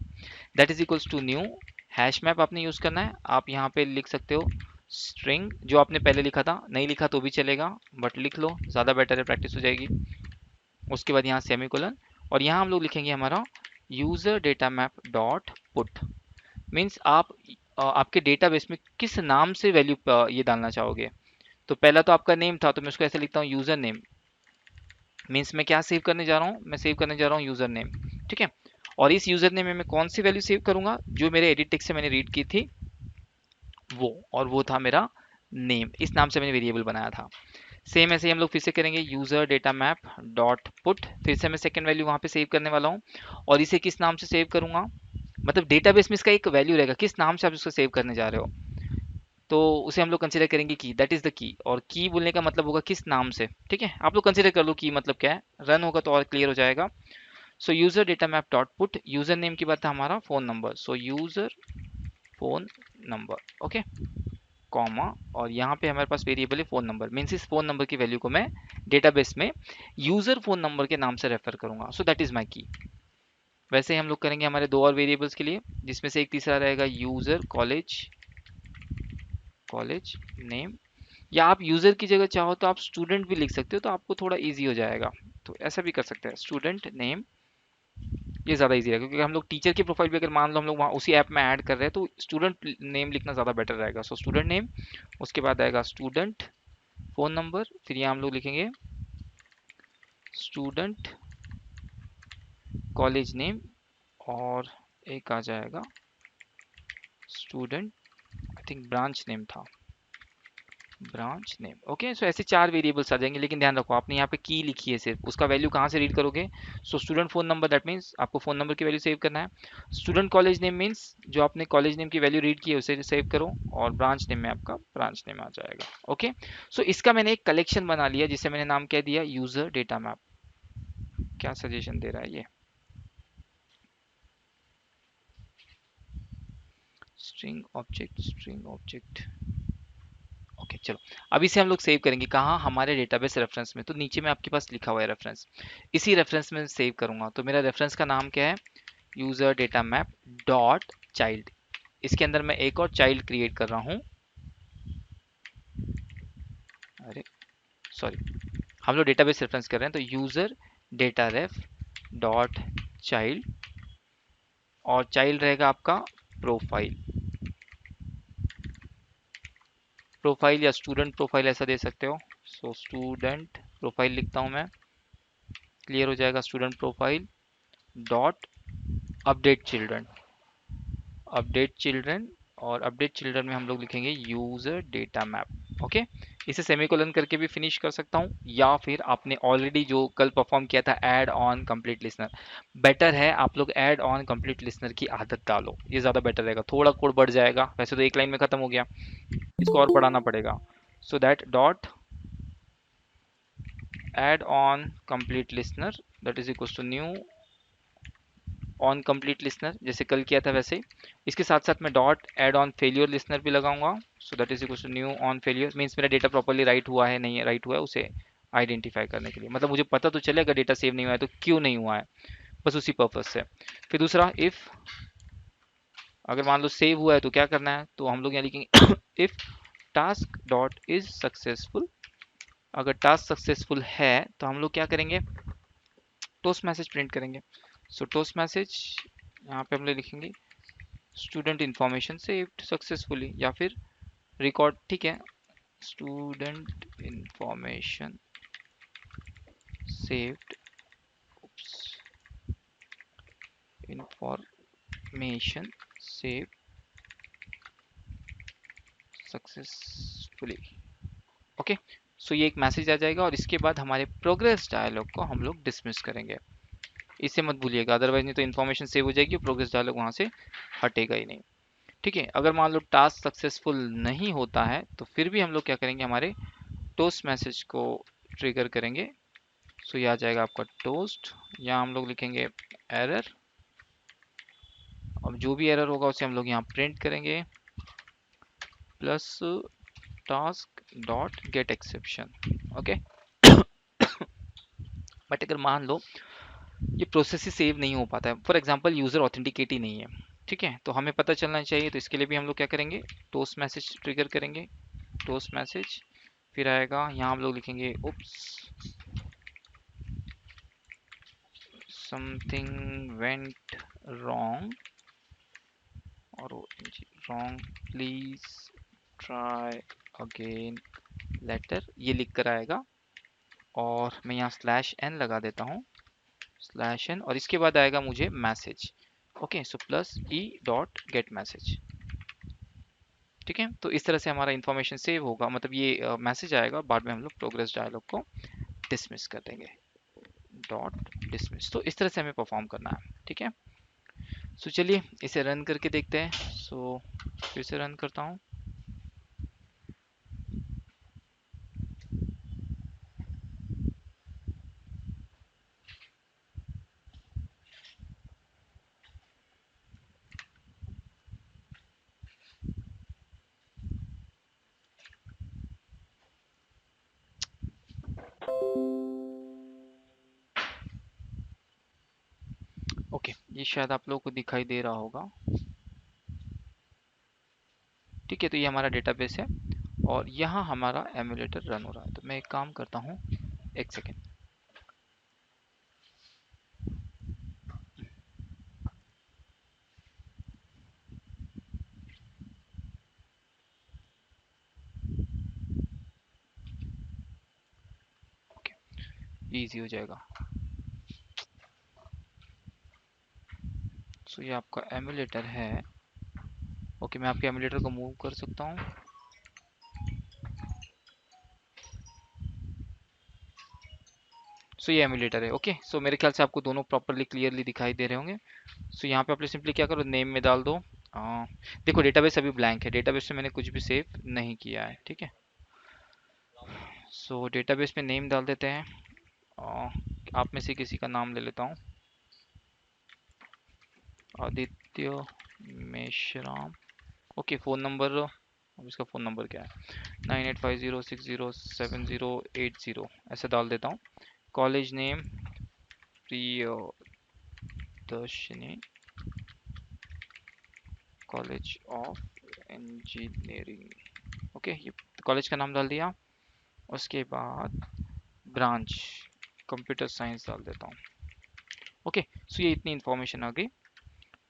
That is equals to new hash map आपने यूज करना है। आप यहाँ पे लिख सकते हो स्ट्रिंग, जो आपने पहले लिखा था, नहीं लिखा तो भी चलेगा बट लिख लो, ज़्यादा बेटर है, प्रैक्टिस हो जाएगी। उसके बाद यहाँ सेमीकोलन, और यहाँ हम लोग लिखेंगे हमारा user data map dot put. Means आप आपके डेटाबेस में किस नाम से वैल्यू ये डालना चाहोगे। तो पहला तो आपका नेम था तो मैं उसको ऐसे लिखता हूँ यूजर नेम। मीन्स मैं क्या सेव करने जा रहा हूँ, मैं सेव करने जा रहा हूँ यूजर नेम। ठीक है, और इस यूजर नेम में मैं कौन सी वैल्यू सेव करूंगा, जो मेरे एडिट टेक्स्ट से मैंने रीड की थी वो, और वो था मेरा नेम, इस नाम से मैंने वेरिएबल बनाया था। सेम ऐसे ही हम लोग फिर से करेंगे user data map dot put. फिर से मैं सेकंड वैल्यू वहां पे सेव करने वाला हूँ, और इसे किस नाम से सेव करूंगा, मतलब डेटाबेस में इसका एक वैल्यू रहेगा, किस नाम से आप इसको सेव करने जा रहे हो। तो उसे हम लोग कंसिडर करेंगे की, दैट इज द की। और की बोलने का मतलब होगा किस नाम से। ठीक है, आप लोग कंसिडर कर लो की मतलब क्या है, रन होगा तो और क्लियर हो जाएगा। सो user data map dot put, user name की बात है हमारा फोन नंबर, सो user phone number. Okay, comma, और यहाँ पे हमारे पास वेरिएबल है फोन नंबर, मीन्स इस फोन नंबर की वैल्यू को मैं डेटाबेस में यूजर फोन नंबर के नाम से रेफर करूंगा। सो दैट इज माई की। वैसे ही हम लोग करेंगे हमारे दो और वेरिएबल्स के लिए, जिसमें से एक तीसरा रहेगा यूजर कॉलेज, कॉलेज नेम। या आप यूजर की जगह चाहो तो आप स्टूडेंट भी लिख सकते हो, तो आपको थोड़ा इजी हो जाएगा, तो ऐसा भी कर सकते हैं स्टूडेंट नेम। ये ज़्यादा इजी है क्योंकि हम लोग टीचर की प्रोफाइल भी अगर मान लो हम लोग वहाँ उसी ऐप में ऐड कर रहे हैं तो स्टूडेंट नेम लिखना ज़्यादा बेटर रहेगा। सो स्टूडेंट नेम, उसके बाद आएगा स्टूडेंट फ़ोन नंबर, फिर यहाँ हम लोग लिखेंगे स्टूडेंट कॉलेज नेम, और एक आ जाएगा student, I think branch name था, ब्रांच नेम। ओके, सो ऐसे चार वेरिएबल्स आ जाएंगे, लेकिन ध्यान रखो आपने यहाँ पे की लिखी है सिर्फ, उसका वैल्यू कहाँ से रीड करोगे। So student phone number, that means आपको फोन नंबर की वैल्यू सेव करना है। स्टूडेंट कॉलेज नेम मीन्स जो आपने कॉलेज नेम की वैल्यू रीड की है उसे सेव करो, और ब्रांच नेम में आपका ब्रांच नेम आ जाएगा। ओके, सो इसका मैंने एक कलेक्शन बना लिया जिसे मैंने नाम क्या दिया, यूजर डेटा मैप। क्या सजेशन दे रहा है ये, string object, string object. Okay चलो, अब इसे हम लोग सेव करेंगे कहाँ, हमारे डेटाबेस रेफरेंस में। तो नीचे में आपके पास लिखा हुआ है रेफरेंस, इसी रेफरेंस में सेव करूंगा। तो मेरा रेफरेंस का नाम क्या है, user data map dot child. इसके अंदर मैं एक और चाइल्ड क्रिएट कर रहा हूँ। अरे सॉरी, हम लोग डेटाबेस रेफरेंस कर रहे हैं तो यूजर डेटा रेफ डॉट चाइल्ड, और चाइल्ड रहेगा आपका प्रोफाइल। प्रोफाइल या स्टूडेंट प्रोफाइल ऐसा दे सकते हो। सो स्टूडेंट प्रोफाइल लिखता हूँ मैं, क्लियर हो जाएगा। Student profile dot update children, update children, और अपडेट चिल्ड्रन में हम लोग लिखेंगे यूजर डेटा मैप। ओके, इसे सेमीकोलन करके भी फिनिश कर सकता हूँ, या फिर आपने ऑलरेडी जो कल परफॉर्म किया था add on complete listener, better है आप लोग ऐड ऑन कंप्लीट लिसनर की आदत डालो, ये ज़्यादा बेटर रहेगा। थोड़ा कोड बढ़ जाएगा, वैसे तो एक लाइन में खत्म हो गया, इसको और बढ़ाना पड़ेगा। So that dot add on complete listener that is equals to new on complete listener, जैसे कल किया था वैसे। इसके साथ साथ मैं dot add on failure listener भी लगाऊंगा। So that is equal to new on failure, means मेरा डेटा प्रॉपर्ली राइट हुआ है नहीं है, राइट हुआ है उसे आइडेंटिफाई करने के लिए, मतलब मुझे पता तो चलेगा डेटा सेव नहीं हुआ है तो क्यों नहीं हुआ है, बस उसी पर्पज से। फिर दूसरा इफ, अगर मान लो सेव हुआ है तो क्या करना है, तो हम लोग यहाँ लिखेंगे if task dot is successful. अगर टास्क सक्सेसफुल है तो हम लोग क्या करेंगे, टोस्ट मैसेज प्रिंट करेंगे। सो टोस्ट मैसेज यहाँ पे हम लोग लिखेंगे स्टूडेंट इंफॉर्मेशन सेव्ड सक्सेसफुली, या फिर रिकॉर्ड, ठीक है, student information saved, information saved successfully. Okay, so ये एक मैसेज आ जाएगा, और इसके बाद हमारे प्रोग्रेस डायलॉग को हम लोग डिसमिस करेंगे, इसे मत भूलिएगा, अदरवाइज नहीं तो इन्फॉर्मेशन सेव हो जाएगी, प्रोग्रेस डायलॉग वहाँ से हटेगा ही नहीं। ठीक है, अगर मान लो टास्क सक्सेसफुल नहीं होता है तो फिर भी हम लोग क्या करेंगे, हमारे टोस्ट मैसेज को ट्रिगर करेंगे। सो ये आ जाएगा आपका टोस्ट, यहाँ हम लोग लिखेंगे एरर, अब जो भी एरर होगा उसे हम लोग यहाँ प्रिंट करेंगे, plus task dot gate exception. Okay, but अगर मान लो ये प्रोसेस ही सेव नहीं हो पाता है, फॉर एग्जांपल यूज़र ऑथेंटिकेट ही नहीं है, ठीक है, तो हमें पता चलना चाहिए, तो इसके लिए भी हम लोग क्या करेंगे, टोस्ट मैसेज ट्रिगर करेंगे, टोस्ट मैसेज, फिर आएगा यहाँ हम लोग लिखेंगे उप्स समथिंग वेंट रॉन्ग, और wrong please try again later, ये लिख कर आएगा, और मैं यहाँ स्लैश एन लगा देता हूँ, स्लैश एन, और इसके बाद आएगा मुझे message. Okay, so plus E dot gate message. ठीक है, तो इस तरह से हमारा इन्फॉर्मेशन सेव होगा, मतलब ये मैसेज आएगा, बाद में हम लोग प्रोग्रेस डायलॉग को डिसमिस कर देंगे, डॉट डिसमिस। तो इस तरह से हमें परफॉर्म करना है, ठीक है। सो चलिए इसे रन करके देखते हैं। सो फिर से रन करता हूँ। ओके, ये शायद आप लोगों को दिखाई दे रहा होगा। ठीक है, तो ये हमारा डेटाबेस है, और यहाँ हमारा एमुलेटर रन हो रहा है। तो मैं एक काम करता हूँ, एक सेकेंड। ओके, ईजी हो जाएगा। सो ये आपका एमुलेटर है। ओके, मैं आपके एमुलेटर को मूव कर सकता हूँ। सो ये एमुलेटर है। ओके, सो मेरे ख्याल से आपको दोनों प्रॉपरली क्लियरली दिखाई दे रहे होंगे। सो यहाँ पे आप लोग सिंपली क्या करो, नेम में डाल दो। देखो डेटाबेस अभी ब्लैंक है, डेटाबेस में मैंने कुछ भी सेव नहीं किया है, ठीक है। सो डेटाबेस में नेम डाल देते हैं, आप में से किसी का नाम ले लेता हूँ, Aditya Meshram. Okay, phone number, अब इसका फ़ोन नंबर क्या है, 9850607080, ऐसे डाल देता हूँ। College name Priyadarshini college of engineering. Okay, ये कॉलेज का नाम डाल दिया। उसके बाद ब्रांच कंप्यूटर साइंस डाल देता हूँ। ओके, सो ये इतनी इन्फॉर्मेशन आ गई।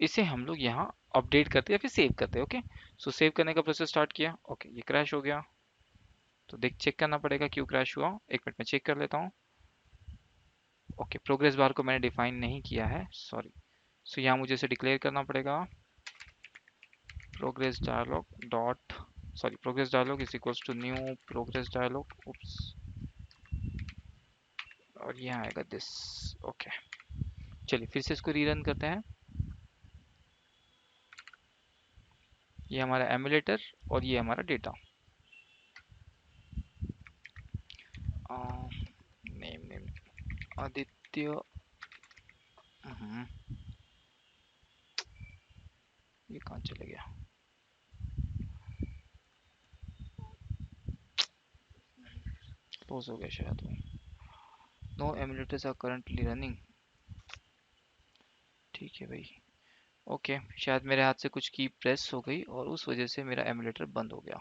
इसे हम लोग यहाँ अपडेट करते हैं या फिर सेव करते हैं। ओके, सो सेव करने का प्रोसेस स्टार्ट किया। ओके, ये क्रैश हो गया, तो देख चेक करना पड़ेगा क्यों क्रैश हुआ। एक मिनट में चेक कर लेता हूँ। ओके, प्रोग्रेस बार को मैंने डिफाइन नहीं किया है, सॉरी। सो यहाँ मुझे इसे डिक्लेयर करना पड़ेगा, progress dialog dot, sorry, progress dialog is equals to new progress dialog, oops, और यहाँ आएगा दिस। ओके, चलिए फिर से इसको रीरन करते हैं। ये हमारा एमुलेटर और ये हमारा डेटा। Name name Aditya. हम्म, ये कहाँ चले गया? क्लोज हो गया शायद वो। No emulators are currently running. ठीक है भाई। ओके, शायद मेरे हाथ से कुछ की प्रेस हो गई और उस वजह से मेरा एमुलेटर बंद हो गया।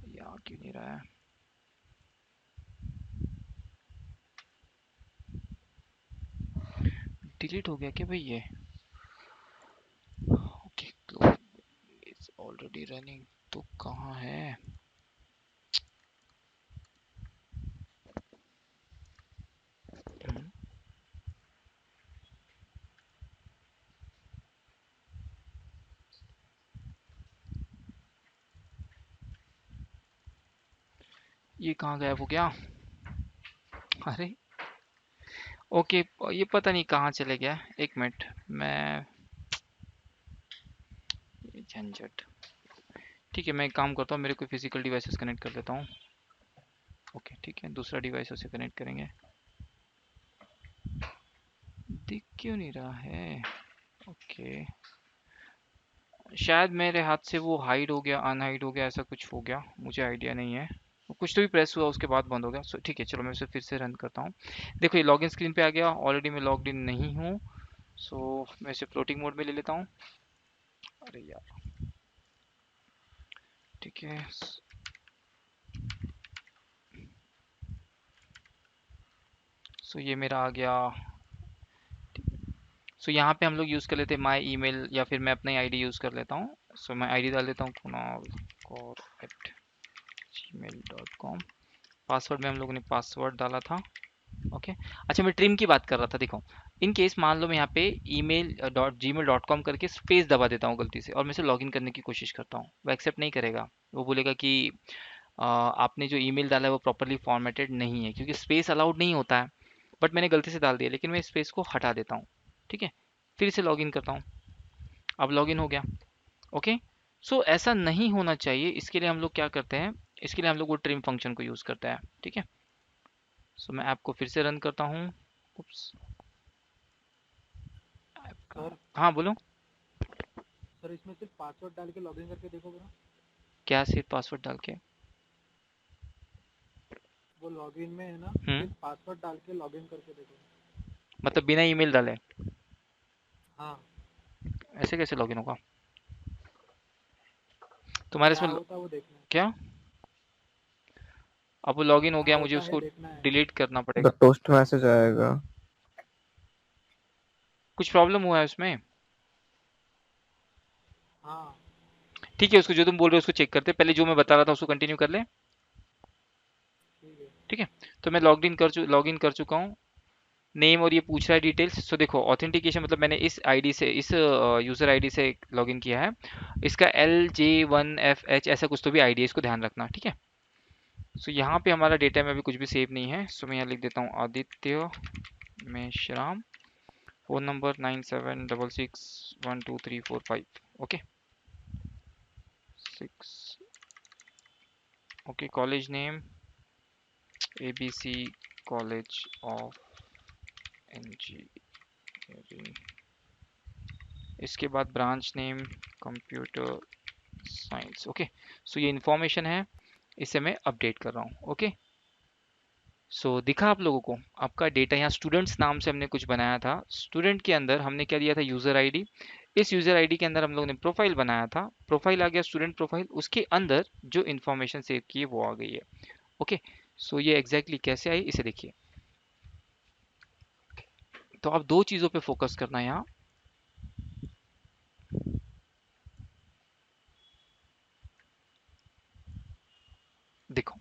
यहाँ क्यों नहीं रहा है? डिलीट हो गया क्या भाई ये? ओके, इट्स ऑलरेडी रनिंग, तो कहाँ है? हम्म, ये कहाँ गायब हो गया? अरे, ओके, ये पता नहीं कहाँ चले गया। एक मिनट, मैं, ये झंझट। ठीक है, मैं एक काम करता हूँ, मेरे कोई फिजिकल डिवाइसेस कनेक्ट कर देता हूँ। ओके ठीक है, दूसरा डिवाइस उसे कनेक्ट करेंगे। दिख क्यों नहीं रहा है? ओके, शायद मेरे हाथ से वो हाइड हो गया, अनहाइड हो गया, ऐसा कुछ हो गया, मुझे आइडिया नहीं है। कुछ तो भी प्रेस हुआ उसके बाद बंद हो गया। सो ठीक है, चलो मैं उसे फिर से रन करता हूँ। देखो ये लॉगिन स्क्रीन पे आ गया, ऑलरेडी मैं लॉग्ड इन नहीं हूँ। सो मैं इसे फ्लोटिंग मोड में ले लेता हूँ। अरे यार, ठीक है। सो ये मेरा आ गया। सो यहाँ पे हम लोग यूज़ कर लेते हैं माई ईमेल, या फिर मैं अपना ही आईडी यूज़ कर लेता हूँ। सो मैं आईडी डाल देता हूँ, kunal@gmail.com। पासवर्ड में हम लोगों ने पासवर्ड डाला था। ओके, अच्छा मैं ट्रिम की बात कर रहा था। देखो, इन केस मान लो मैं यहाँ पे email.gmail.com करके स्पेस दबा देता हूँ गलती से, और मैं इसे लॉगिन करने की कोशिश करता हूँ, वो एक्सेप्ट नहीं करेगा। वो बोलेगा कि आपने जो ईमेल डाला है वो प्रॉपरली फॉर्मेटेड नहीं है, क्योंकि स्पेस अलाउड नहीं होता है। बट मैंने गलती से डाल दिया, लेकिन मैं स्पेस को हटा देता हूँ। ठीक है, फिर इसे लॉगिन करता हूँ। अब लॉगिन हो गया। ओके, सो ऐसा नहीं होना चाहिए। इसके लिए हम लोग क्या करते हैं, इसके लिए हम लोग वो ट्रिम फंक्शन को यूज़ करते हैं। ठीक है, सो मैं ऐप को फिर से रन करता हूँ। उप्स, ऐप का, सर हाँ बोलो। सर इसमें सिर्फ पासवर्ड डाल के लॉगिन करके देखोगे ना? क्या सिर्फ पासवर्ड डाल के? वो लॉगिन में है ना, हम्म, सिर्फ पासवर्ड डाल के लॉगिन करके देखो। मतलब बिना ईमेल डाले? हाँ। ऐसे कैसे लॉगिन होगा तुम्हारे क्या इसमें? होता है वो देखना है। क्या? अब वो लॉगिन हो क्या गया, मुझे होता है उसको देखना है। डिलीट करना द पड़ेगा। टोस्ट मैसेज आएगा। कुछ प्रॉब्लम हुआ है उसमें? हाँ। ठीक है, उसको जो तुम बोल रहे हो उसको चेक करते हैं। पहले जो मैं बता रहा था उसको कंटिन्यू कर ले। ठीक है। ठीक है, तो मैं लॉगिन कर चुका हूँ। नेम और ये पूछ रहा है डिटेल्स। सो देखो, ऑथेंटिकेशन मतलब मैंने इस आईडी से, इस यूजर आईडी से लॉगिन किया है। इसका LJ1FH ऐसा कुछ तो भी आईडी है, इसको ध्यान रखना। ठीक है, सो यहाँ पे हमारा डेटा में अभी कुछ भी सेव नहीं है। सो मैं यहाँ लिख देता हूँ Aditya Meshram, phone number 97661234 5। Okay, 6। Okay, college name ABC college of engineering. इसके बाद branch name computer science. Okay, so ये इन्फॉर्मेशन है, इसे मैं अपडेट कर रहा हूँ। ओके, दिखा आप लोगों को आपका डेटा यहाँ स्टूडेंट्स नाम से हमने कुछ बनाया था। स्टूडेंट के अंदर हमने क्या दिया था, यूजर आईडी। इस यूजर आईडी के अंदर हम लोगों ने प्रोफाइल बनाया था, प्रोफाइल आ गया स्टूडेंट प्रोफाइल, उसके अंदर जो इन्फॉर्मेशन सेव की है वो आ गई है। ओके, ये एग्जैक्टली कैसे आई इसे देखिए। तो आप दो चीजों पे फोकस करना है यहाँ। देखो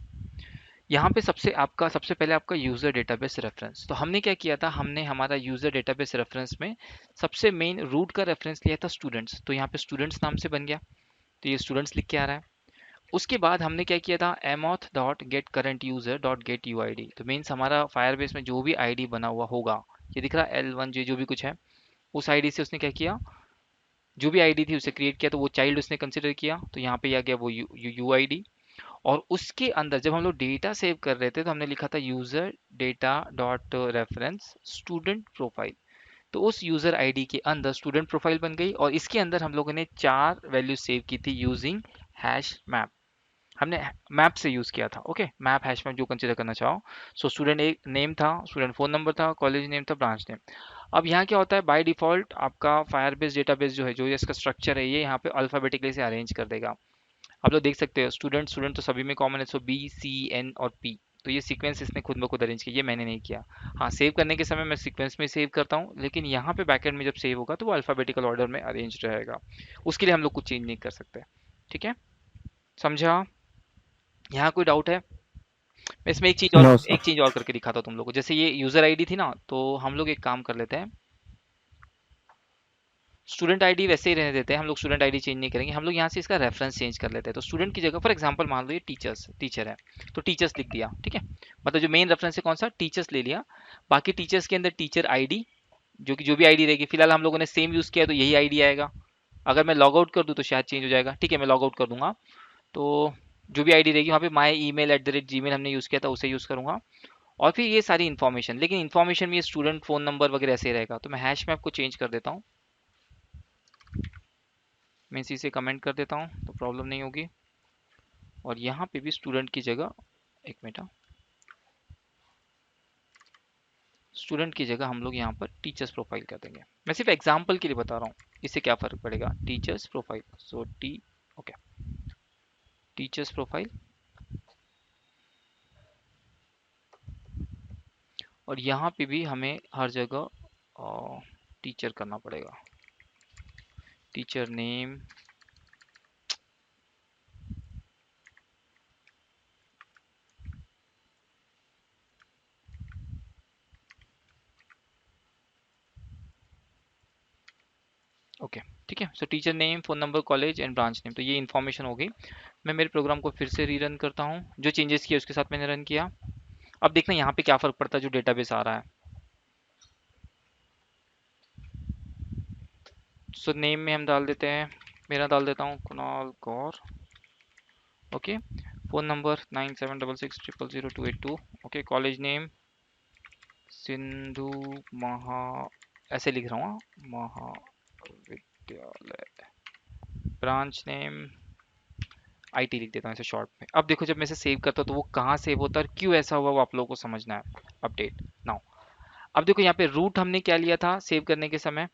यहाँ पे सबसे पहले आपका यूजर डेटाबेस रेफरेंस। तो हमने क्या किया था, हमने हमारा यूजर डेटाबेस रेफरेंस में सबसे मेन रूट का रेफरेंस लिया था स्टूडेंट्स। तो यहाँ पे स्टूडेंट्स नाम से बन गया, तो ये स्टूडेंट्स लिख के आ रहा है। उसके बाद हमने क्या किया था, mAuth dot get current user dot get U I D. तो मीन्स हमारा फायरबेस में जो भी आईडी बना हुआ होगा, ये दिख रहा है L1J जो भी कुछ है, उस आईडी से उसने क्या किया, जो भी आईडी थी उसे क्रिएट किया, तो वो चाइल्ड उसने कंसिडर किया, तो यहाँ पे आ गया वो यू आई डी। और उसके अंदर जब हम लोग डेटा सेव कर रहे थे तो हमने लिखा था user data dot reference student profile. तो उस यूजर आईडी के अंदर स्टूडेंट प्रोफाइल बन गई, और इसके अंदर हम लोगों ने चार वैल्यू सेव की थी यूजिंग हैश मैप। हमने मैप से यूज किया था। ओके, मैप हैश मैप जो कंसिडर करना चाहो। स्टूडेंट एक नेम था, स्टूडेंट फोन नंबर था, कॉलेज नेम था, ब्रांच नेम। अब यहाँ क्या होता है, बाय डिफॉल्ट आपका फायरबेस डेटाबेस जो है, जो इसका स्ट्रक्चर है, ये यहाँ पे अल्फाबेटिकली से अरेंज कर देगा। आप लोग देख सकते हो स्टूडेंट स्टूडेंट तो सभी में कॉमन है, सो B C N और P। तो ये सीक्वेंस इसने खुद ब खुद अरेंज किया, ये मैंने नहीं किया। हाँ, सेव करने के समय मैं सीक्वेंस में सेव करता हूँ, लेकिन यहाँ पे बैकएंड में जब सेव होगा तो वो अल्फाबेटिकल ऑर्डर में अरेंज रहेगा। उसके लिए हम लोग कुछ चेंज नहीं कर सकते। ठीक है, समझा? यहाँ कोई डाउट है? मैं इसमें नो सर। एक चीज और करके दिखाता हूँ तुम लोग को। जैसे ये यूजर आईडी थी ना, तो हम लोग एक काम कर लेते हैं, स्टूडेंट आईडी वैसे ही रहने देते हैं, हम लोग स्टूडेंट आईडी चेंज नहीं करेंगे। हम लोग यहाँ से इसका रेफरेंस चेंज कर लेते हैं। तो स्टूडेंट की जगह फॉर एग्जांपल मान लो ये टीचर है, तो टीचर्स लिख दिया। ठीक है, मतलब जो मेन रेफरेंस है कौन सा, टीचर्स ले लिया। बाकी टीचर्स के अंदर टीचर आईडी, जो भी आईडी रहेगी, फिलहाल हम लोगों ने सेम यूज किया तो यही आईडी आएगा। अगर मैं लॉग आउट कर दूं तो शायद चेंज हो जाएगा। ठीक है, मैं लॉग आउट कर दूंगा, तो जो भी आईडी रहेगी वहाँ पे माई ईमेल @gmail हमने यूज किया था उसे यूज करूंगा। और फिर ये सारी इन्फॉर्मेशन, लेकिन इन्फॉर्मेशन में ये स्टूडेंट फोन नंबर वगैरह ऐसे ही रहेगा। तो मैं हैश मैप को चेंज कर देता हूँ, मैं इसी से कमेंट कर देता हूँ तो प्रॉब्लम नहीं होगी। और यहाँ पे भी स्टूडेंट की जगह, एक मिनट, स्टूडेंट की जगह हम लोग यहाँ पर टीचर्स प्रोफाइल कर देंगे। मैं सिर्फ एग्जाम्पल के लिए बता रहा हूँ, इससे क्या फर्क पड़ेगा, teachers profile. Okay, teachers profile. और यहाँ पे भी हमें हर जगह टीचर करना पड़ेगा, टीचर नेम। ओके, ठीक है। Teacher name, phone number, college and branch name, तो ये इन्फॉर्मेशन हो गई। मैं मेरे प्रोग्राम को फिर से रीरन करता हूँ, जो चेंजेस किए उसके साथ मैंने रन किया। अब देखना यहाँ पे क्या फर्क पड़ता है जो डेटाबेस आ रहा है। नेम में हम डाल देते हैं, मेरा डाल देता हूँ Kunal Gaur. Okay, phone number 9766000282। Okay, college name Sindhu Maha, ऐसे लिख रहा हूँ हाँ, महाविद्यालय। ब्रांच नेम IT लिख देता हूँ ऐसे शॉर्ट में। अब देखो जब मैं इसे सेव करता हूँ तो वो कहाँ सेव होता है और क्यों ऐसा हुआ वो आप लोगों को समझना है। Update now. अब देखो यहाँ पे रूट हमने क्या लिया था सेव करने के समय,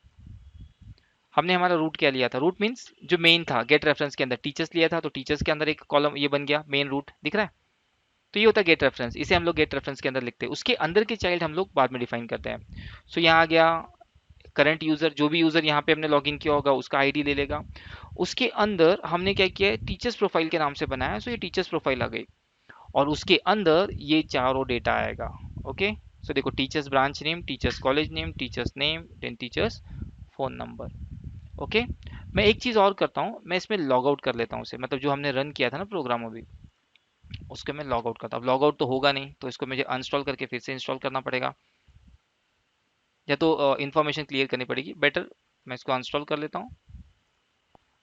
हमने हमारा रूट क्या लिया था, रूट मीन्स जो मेन था गेट रेफरेंस के अंदर टीचर्स लिया था, तो टीचर्स के अंदर एक कॉलम ये बन गया मेन रूट, दिख रहा है। तो ये होता है गेट रेफरेंस, इसे हम लोग गेट रेफरेंस के अंदर लिखते हैं। उसके अंदर के चाइल्ड हम लोग बाद में डिफाइन करते हैं। यहाँ आ गया करंट यूजर, जो भी यूजर यहाँ पे हमने लॉगिन किया होगा उसका आईडी ले लेगा। उसके अंदर हमने क्या किया है, टीचर्स प्रोफाइल के नाम से बनाया है, सो ये टीचर्स प्रोफाइल आ गई। और उसके अंदर ये चारों डेटा आएगा। ओके, सो देखो teachers branch name, teachers college name, teachers name, then teachers phone number. Okay, मैं एक चीज और करता हूँ, मैं इसमें लॉग आउट कर लेता हूँ उसे, मतलब जो हमने रन किया था ना प्रोग्राम अभी, उसके मैं लॉग आउट करता हूँ। लॉग आउट तो होगा नहीं, तो इसको मुझे अनस्टॉल करके फिर से इंस्टॉल करना पड़ेगा, या तो इन्फॉर्मेशन क्लियर करनी पड़ेगी। बेटर मैं इसको अनस्टॉल कर लेता हूँ।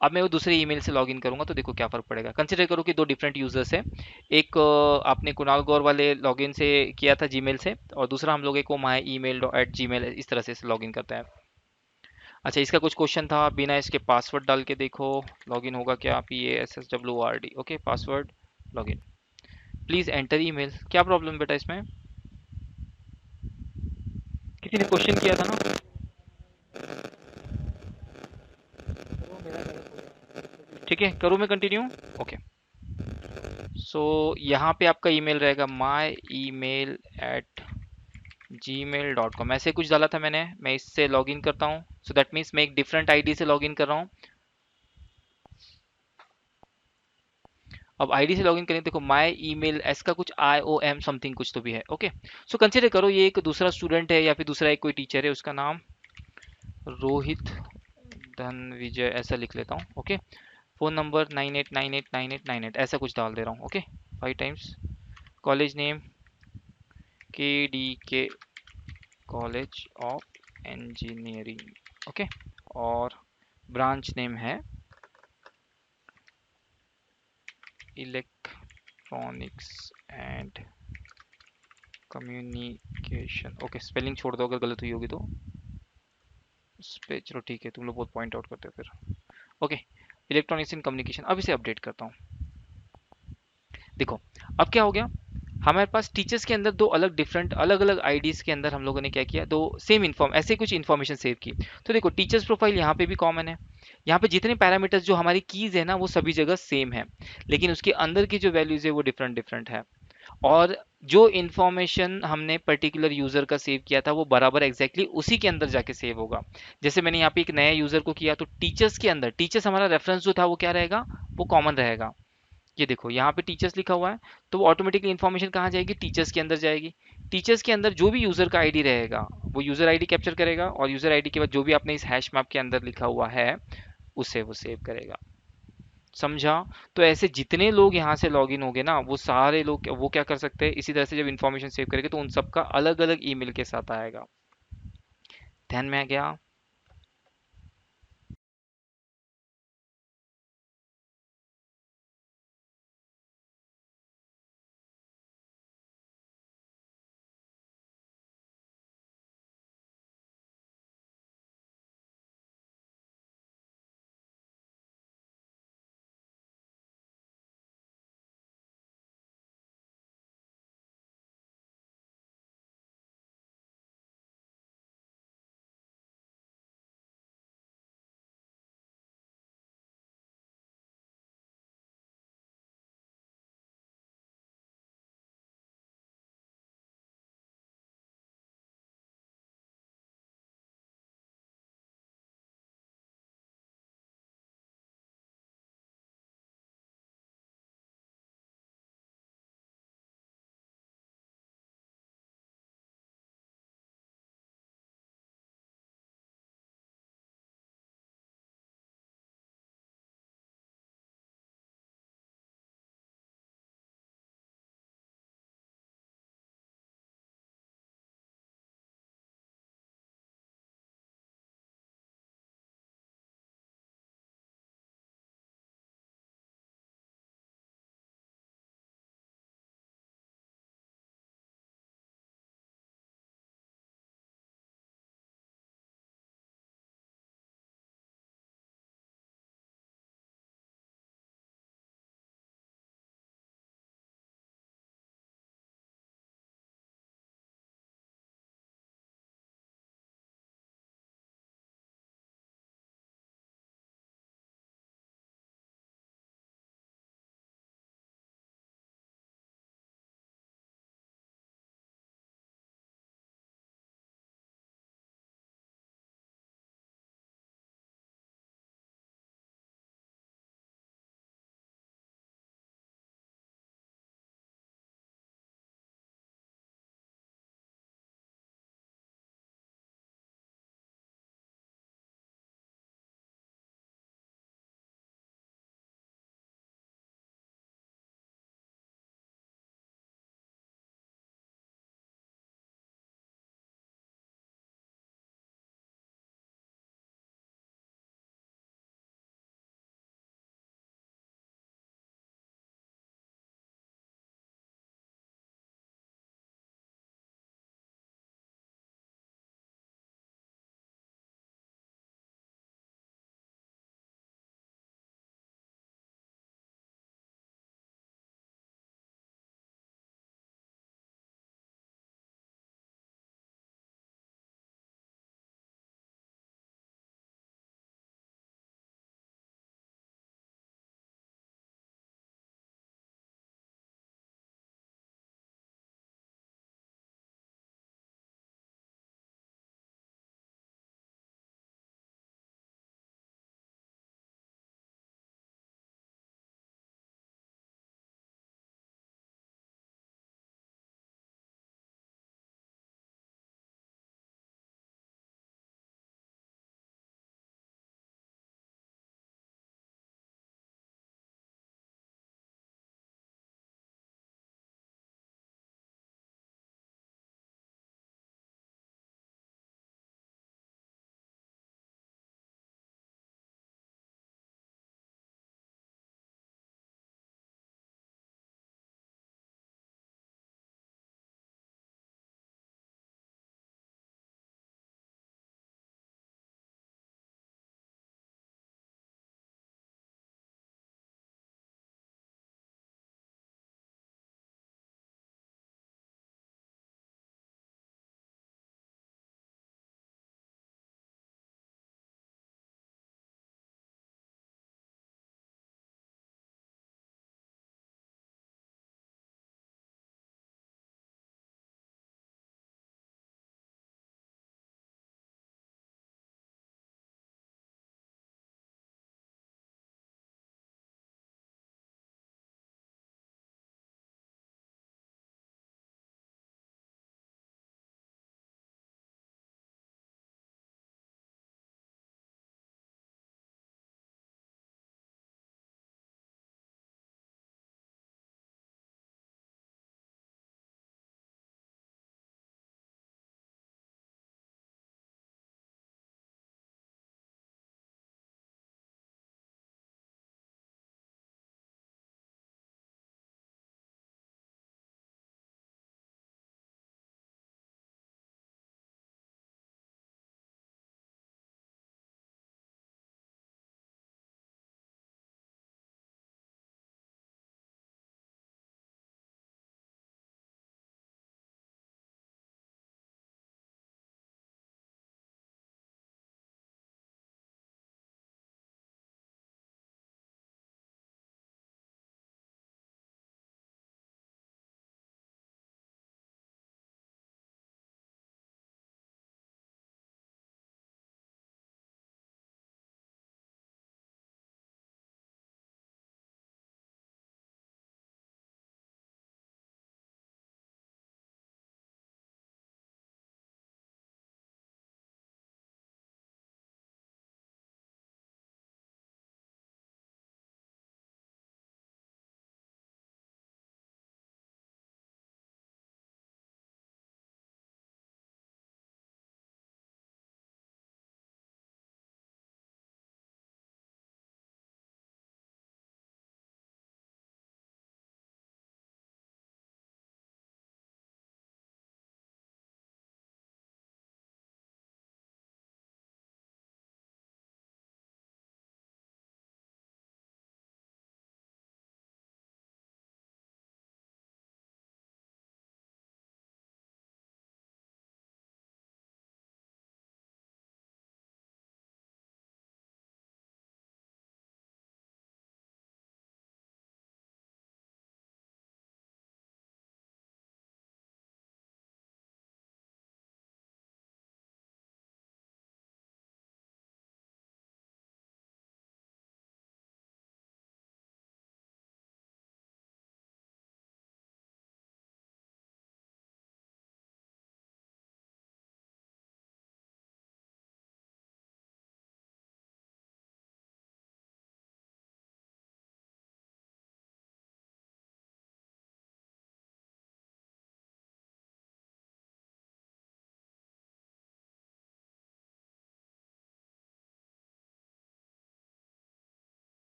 अब मैं वो दूसरे ईमेल से लॉगिन करूंगा तो देखो क्या फर्क पड़ेगा। कंसिडर करो कि दो डिफरेंट यूजर्स है, एक आपने कुणाल गौर वाले लॉगिन से किया था जीमेल से, और दूसरा हम लोग एक को माई email @gmail इस तरह से लॉगिन करते हैं। अच्छा, इसका कुछ क्वेश्चन था, बिना इसके पासवर्ड डाल के देखो लॉगिन होगा क्या, PASSWORD। Okay, password login, please enter email. क्या प्रॉब्लम बेटा इसमें, किसी ने क्वेश्चन किया था ना? सर वो मेरा गलत हो गया, तो भी ठीक है, करूँ मैं कंटिन्यू? ओके। सो यहाँ पे आपका ईमेल रहेगा myemail@gmail.com, ऐसे कुछ डाला था मैंने। मैं इससे लॉगिन करता हूँ। सो दैट मीन्स मैं एक डिफरेंट आईडी से लॉगिन कर रहा हूँ। अब आईडी से लॉगिन करें, देखो माई ईमेल एस का कुछ IOM समथिंग कुछ तो भी है। ओके, सो कंसिडर करो ये एक दूसरा स्टूडेंट है या फिर दूसरा एक कोई टीचर है, उसका नाम रोहित धनविजय ऐसा लिख लेता हूँ। ओके, फ़ोन नंबर 98989898 ऐसा कुछ डाल दे रहा हूँ। Okay, 5 times. College name KDK college of engineering. Okay, और ब्रांच नेम है electronics and communication. Okay, spelling छोड़ दो अगर गलत हुई होगी तो। उस पे चलो ठीक है, तुम लोग बहुत पॉइंट आउट करते हो फिर। Okay, electronics and communication. अब इसे अपडेट करता हूँ। देखो अब क्या हो गया, हमारे पास टीचर्स के अंदर दो अलग डिफरेंट अलग अलग आईडीज के अंदर हम लोगों ने क्या किया, दो सेम इन्फॉर्म ऐसे कुछ इन्फॉर्मेशन सेव की। तो देखो टीचर्स प्रोफाइल यहाँ पे भी कॉमन है। यहाँ पे जितने पैरामीटर्स जो हमारी कीज है ना वो सभी जगह सेम है, लेकिन उसके अंदर की जो वैल्यूज है वो डिफरेंट डिफरेंट है। और जो इन्फॉर्मेशन हमने पर्टिकुलर यूजर का सेव किया था वो बराबर एग्जैक्टली उसी के अंदर जाके सेव होगा। जैसे मैंने यहाँ पे एक नए यूजर को किया तो टीचर्स के अंदर टीचर्स हमारा रेफरेंस जो था वो क्या रहेगा, वो कॉमन रहेगा। ये देखो यहाँ पे टीचर्स लिखा हुआ है, तो वो ऑटोमेटिकली इन्फॉर्मेशन कहाँ जाएगी, टीचर्स के अंदर जाएगी। टीचर्स के अंदर जो भी यूजर का आईडी रहेगा वो यूजर आईडी कैप्चर करेगा, और यूजर आईडी के बाद जो भी आपने इस हैश मैप के अंदर लिखा हुआ है उसे वो सेव करेगा। समझा? तो ऐसे जितने लोग यहाँ से लॉगिन होंगे ना वो सारे लोग वो क्या कर सकते हैं, इसी तरह से जब इन्फॉर्मेशन सेव करेंगे तो उन सबका अलग अलग ईमेल के साथ आएगा। ध्यान में आ गया?